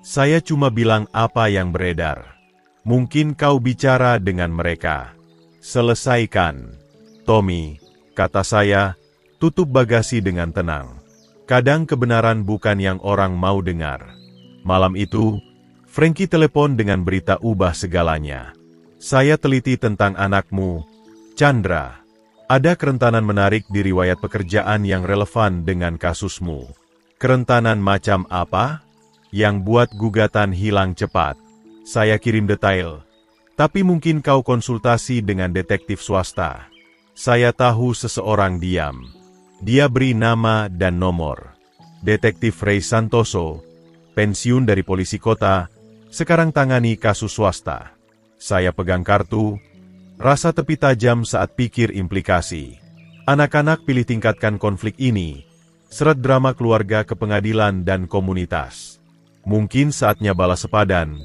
Speaker 1: Saya cuma bilang apa yang beredar. Mungkin kau bicara dengan mereka. Selesaikan. Tommy, kata saya, tutup bagasi dengan tenang. Kadang kebenaran bukan yang orang mau dengar. Malam itu, Frankie telepon dengan berita ubah segalanya. Saya teliti tentang anakmu, Chandra. Ada kerentanan menarik di riwayat pekerjaan yang relevan dengan kasusmu. Kerentanan macam apa? Yang buat gugatan hilang cepat. Saya kirim detail. Tapi mungkin kau konsultasi dengan detektif swasta. Saya tahu seseorang diam. Dia beri nama dan nomor. Detektif Ray Santoso, pensiun dari polisi kota, sekarang tangani kasus swasta. Saya pegang kartu. Rasa tepi tajam saat pikir implikasi. Anak-anak pilih tingkatkan konflik ini. Seret drama keluarga ke pengadilan dan komunitas. Mungkin saatnya balas sepadan.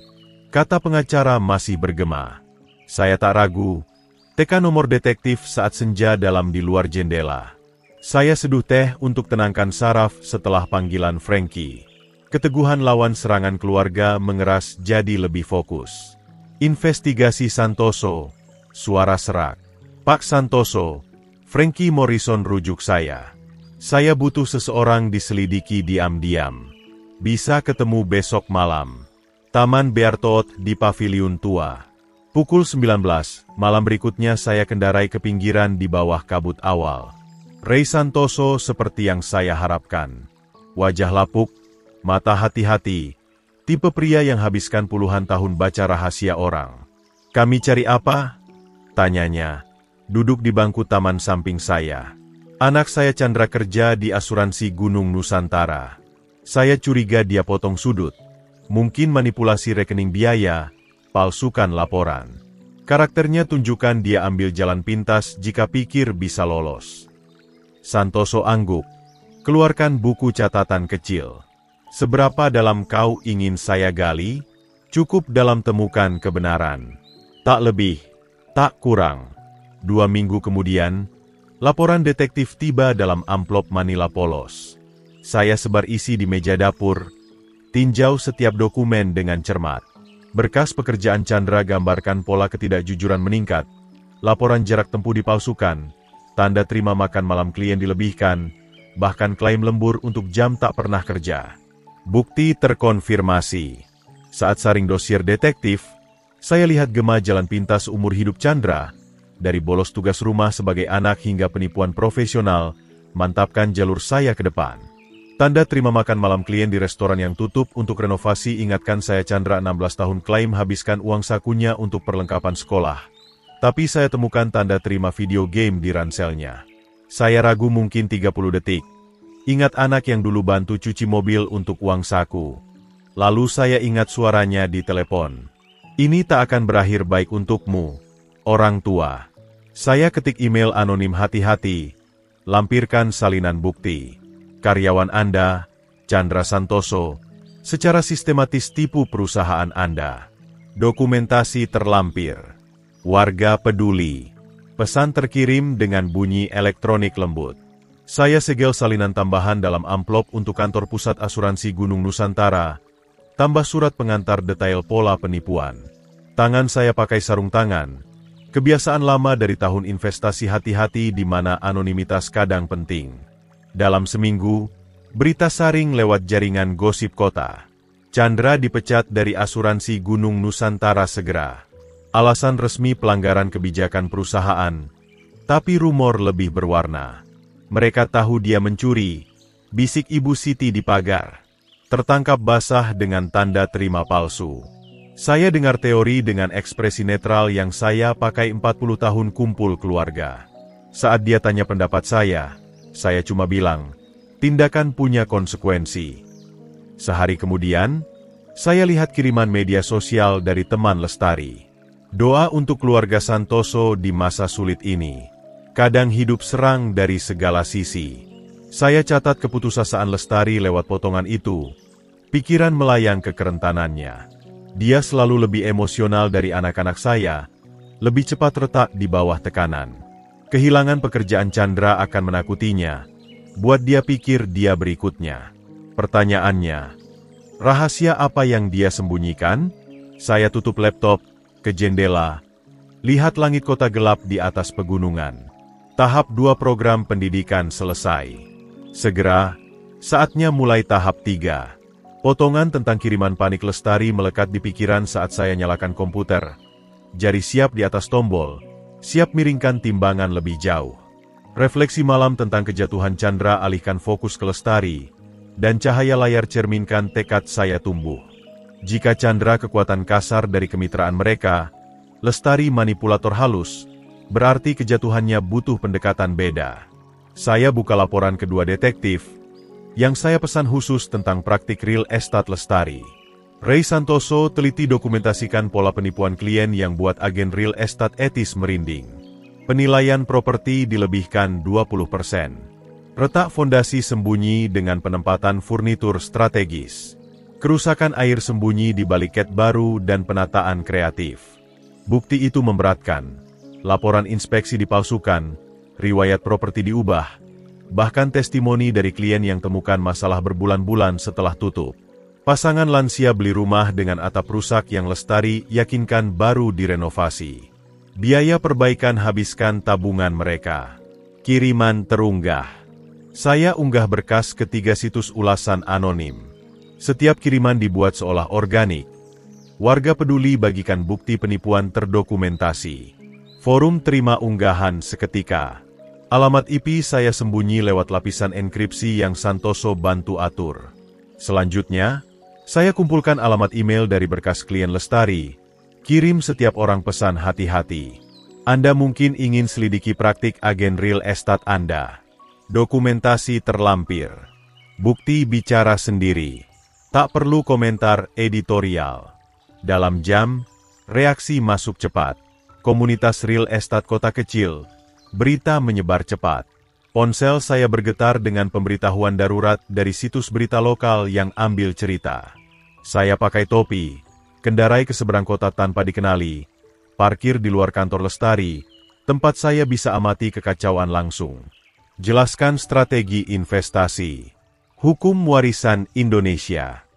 Speaker 1: Kata pengacara masih bergema. Saya tak ragu. Tekan nomor detektif saat senja dalam di luar jendela. Saya seduh teh untuk tenangkan saraf setelah panggilan Frankie. Keteguhan lawan serangan keluarga mengeras jadi lebih fokus. Investigasi Santoso. Suara serak. Pak Santoso, Frankie Morrison rujuk saya. Saya butuh seseorang diselidiki diam-diam. Bisa ketemu besok malam. Taman Beartot di Paviliun Tua. Pukul 19, malam berikutnya saya kendarai ke pinggiran di bawah kabut awal. Ray Santoso seperti yang saya harapkan. Wajah lapuk, mata hati-hati, tipe pria yang habiskan puluhan tahun baca rahasia orang. Kami cari apa? Tanyanya, duduk di bangku taman samping saya. Anak saya Chandra kerja di asuransi Gunung Nusantara. Saya curiga dia potong sudut. Mungkin manipulasi rekening biaya, palsukan laporan. Karakternya tunjukkan dia ambil jalan pintas jika pikir bisa lolos. Santoso angguk. Keluarkan buku catatan kecil. Seberapa dalam kau ingin saya gali? Cukup dalam temukan kebenaran. Tak lebih, tak kurang. 2 minggu kemudian, laporan detektif tiba dalam amplop manila polos. Saya sebar isi di meja dapur, tinjau setiap dokumen dengan cermat. Berkas pekerjaan Chandra gambarkan pola ketidakjujuran meningkat, laporan jarak tempuh dipalsukan, tanda terima makan malam klien dilebihkan, bahkan klaim lembur untuk jam tak pernah kerja. Bukti terkonfirmasi. Saat saring dosier detektif, saya lihat gema jalan pintas umur hidup Chandra, dari bolos tugas rumah sebagai anak hingga penipuan profesional, mantapkan jalur saya ke depan. Tanda terima makan malam klien di restoran yang tutup untuk renovasi ingatkan saya Chandra 16 tahun klaim habiskan uang sakunya untuk perlengkapan sekolah. Tapi saya temukan tanda terima video game di ranselnya. Saya ragu mungkin 30 detik. Ingat anak yang dulu bantu cuci mobil untuk uang saku. Lalu saya ingat suaranya di telepon. Ini tak akan berakhir baik untukmu, orang tua. Saya ketik email anonim hati-hati, lampirkan salinan bukti. Karyawan Anda, Chandra Santoso, secara sistematis tipu perusahaan Anda. Dokumentasi terlampir. Warga peduli. Pesan terkirim dengan bunyi elektronik lembut. Saya segel salinan tambahan dalam amplop untuk kantor pusat asuransi Gunung Nusantara, tambah surat pengantar detail pola penipuan. Tangan saya pakai sarung tangan. Kebiasaan lama dari tahun investasi hati-hati di mana anonimitas kadang penting. Dalam seminggu, berita saring lewat jaringan gosip kota. Chandra dipecat dari asuransi Gunung Nusantara segera. Alasan resmi pelanggaran kebijakan perusahaan. Tapi rumor lebih berwarna. Mereka tahu dia mencuri. Bisik Ibu Siti di pagar. Tertangkap basah dengan tanda terima palsu. Saya dengar teori dengan ekspresi netral yang saya pakai 40 tahun kumpul keluarga. Saat dia tanya pendapat saya cuma bilang, tindakan punya konsekuensi. Sehari kemudian, saya lihat kiriman media sosial dari teman Lestari. Doa untuk keluarga Santoso di masa sulit ini. Kadang hidup serang dari segala sisi. Saya catat keputusasaan Lestari lewat potongan itu. Pikiran melayang ke kerentanannya. Dia selalu lebih emosional dari anak-anak saya, lebih cepat retak di bawah tekanan. Kehilangan pekerjaan Chandra akan menakutinya, buat dia pikir dia berikutnya. Pertanyaannya, rahasia apa yang dia sembunyikan? Saya tutup laptop, ke jendela, lihat langit kota gelap di atas pegunungan. Tahap 2 program pendidikan selesai. Segera, saatnya mulai tahap 3. Potongan tentang kiriman panik Lestari melekat di pikiran saat saya nyalakan komputer. Jari siap di atas tombol, siap miringkan timbangan lebih jauh. Refleksi malam tentang kejatuhan Chandra alihkan fokus ke Lestari, dan cahaya layar cerminkan tekad saya tumbuh. Jika Chandra kekuatan kasar dari kemitraan mereka, Lestari manipulator halus, berarti kejatuhannya butuh pendekatan beda. Saya buka laporan kedua detektif, yang saya pesan khusus tentang praktik real estate Lestari. Ray Santoso teliti dokumentasikan pola penipuan klien yang buat agen real estate etis merinding. Penilaian properti dilebihkan 20%. Retak fondasi sembunyi dengan penempatan furnitur strategis. Kerusakan air sembunyi di balik cat baru dan penataan kreatif. Bukti itu memberatkan. Laporan inspeksi dipalsukan, riwayat properti diubah, bahkan testimoni dari klien yang temukan masalah berbulan-bulan setelah tutup. Pasangan lansia beli rumah dengan atap rusak yang lestari, yakinkan baru direnovasi. Biaya perbaikan habiskan tabungan mereka. Kiriman terunggah. Saya unggah berkas ke 3 situs ulasan anonim. Setiap kiriman dibuat seolah organik. Warga peduli bagikan bukti penipuan terdokumentasi. Forum terima unggahan seketika. Alamat IP saya sembunyi lewat lapisan enkripsi yang Santoso bantu atur. Selanjutnya, saya kumpulkan alamat email dari berkas klien Lestari. Kirim setiap orang pesan hati-hati. Anda mungkin ingin selidiki praktik agen real estate Anda. Dokumentasi terlampir. Bukti bicara sendiri. Tak perlu komentar editorial. Dalam jam, reaksi masuk cepat. Komunitas real estate kota kecil. Berita menyebar cepat. Ponsel saya bergetar dengan pemberitahuan darurat dari situs berita lokal yang ambil cerita. Saya pakai topi, kendarai ke seberang kota tanpa dikenali, parkir di luar kantor Lestari, tempat saya bisa amati kekacauan langsung. Jelaskan strategi investasi. Hukum warisan Indonesia.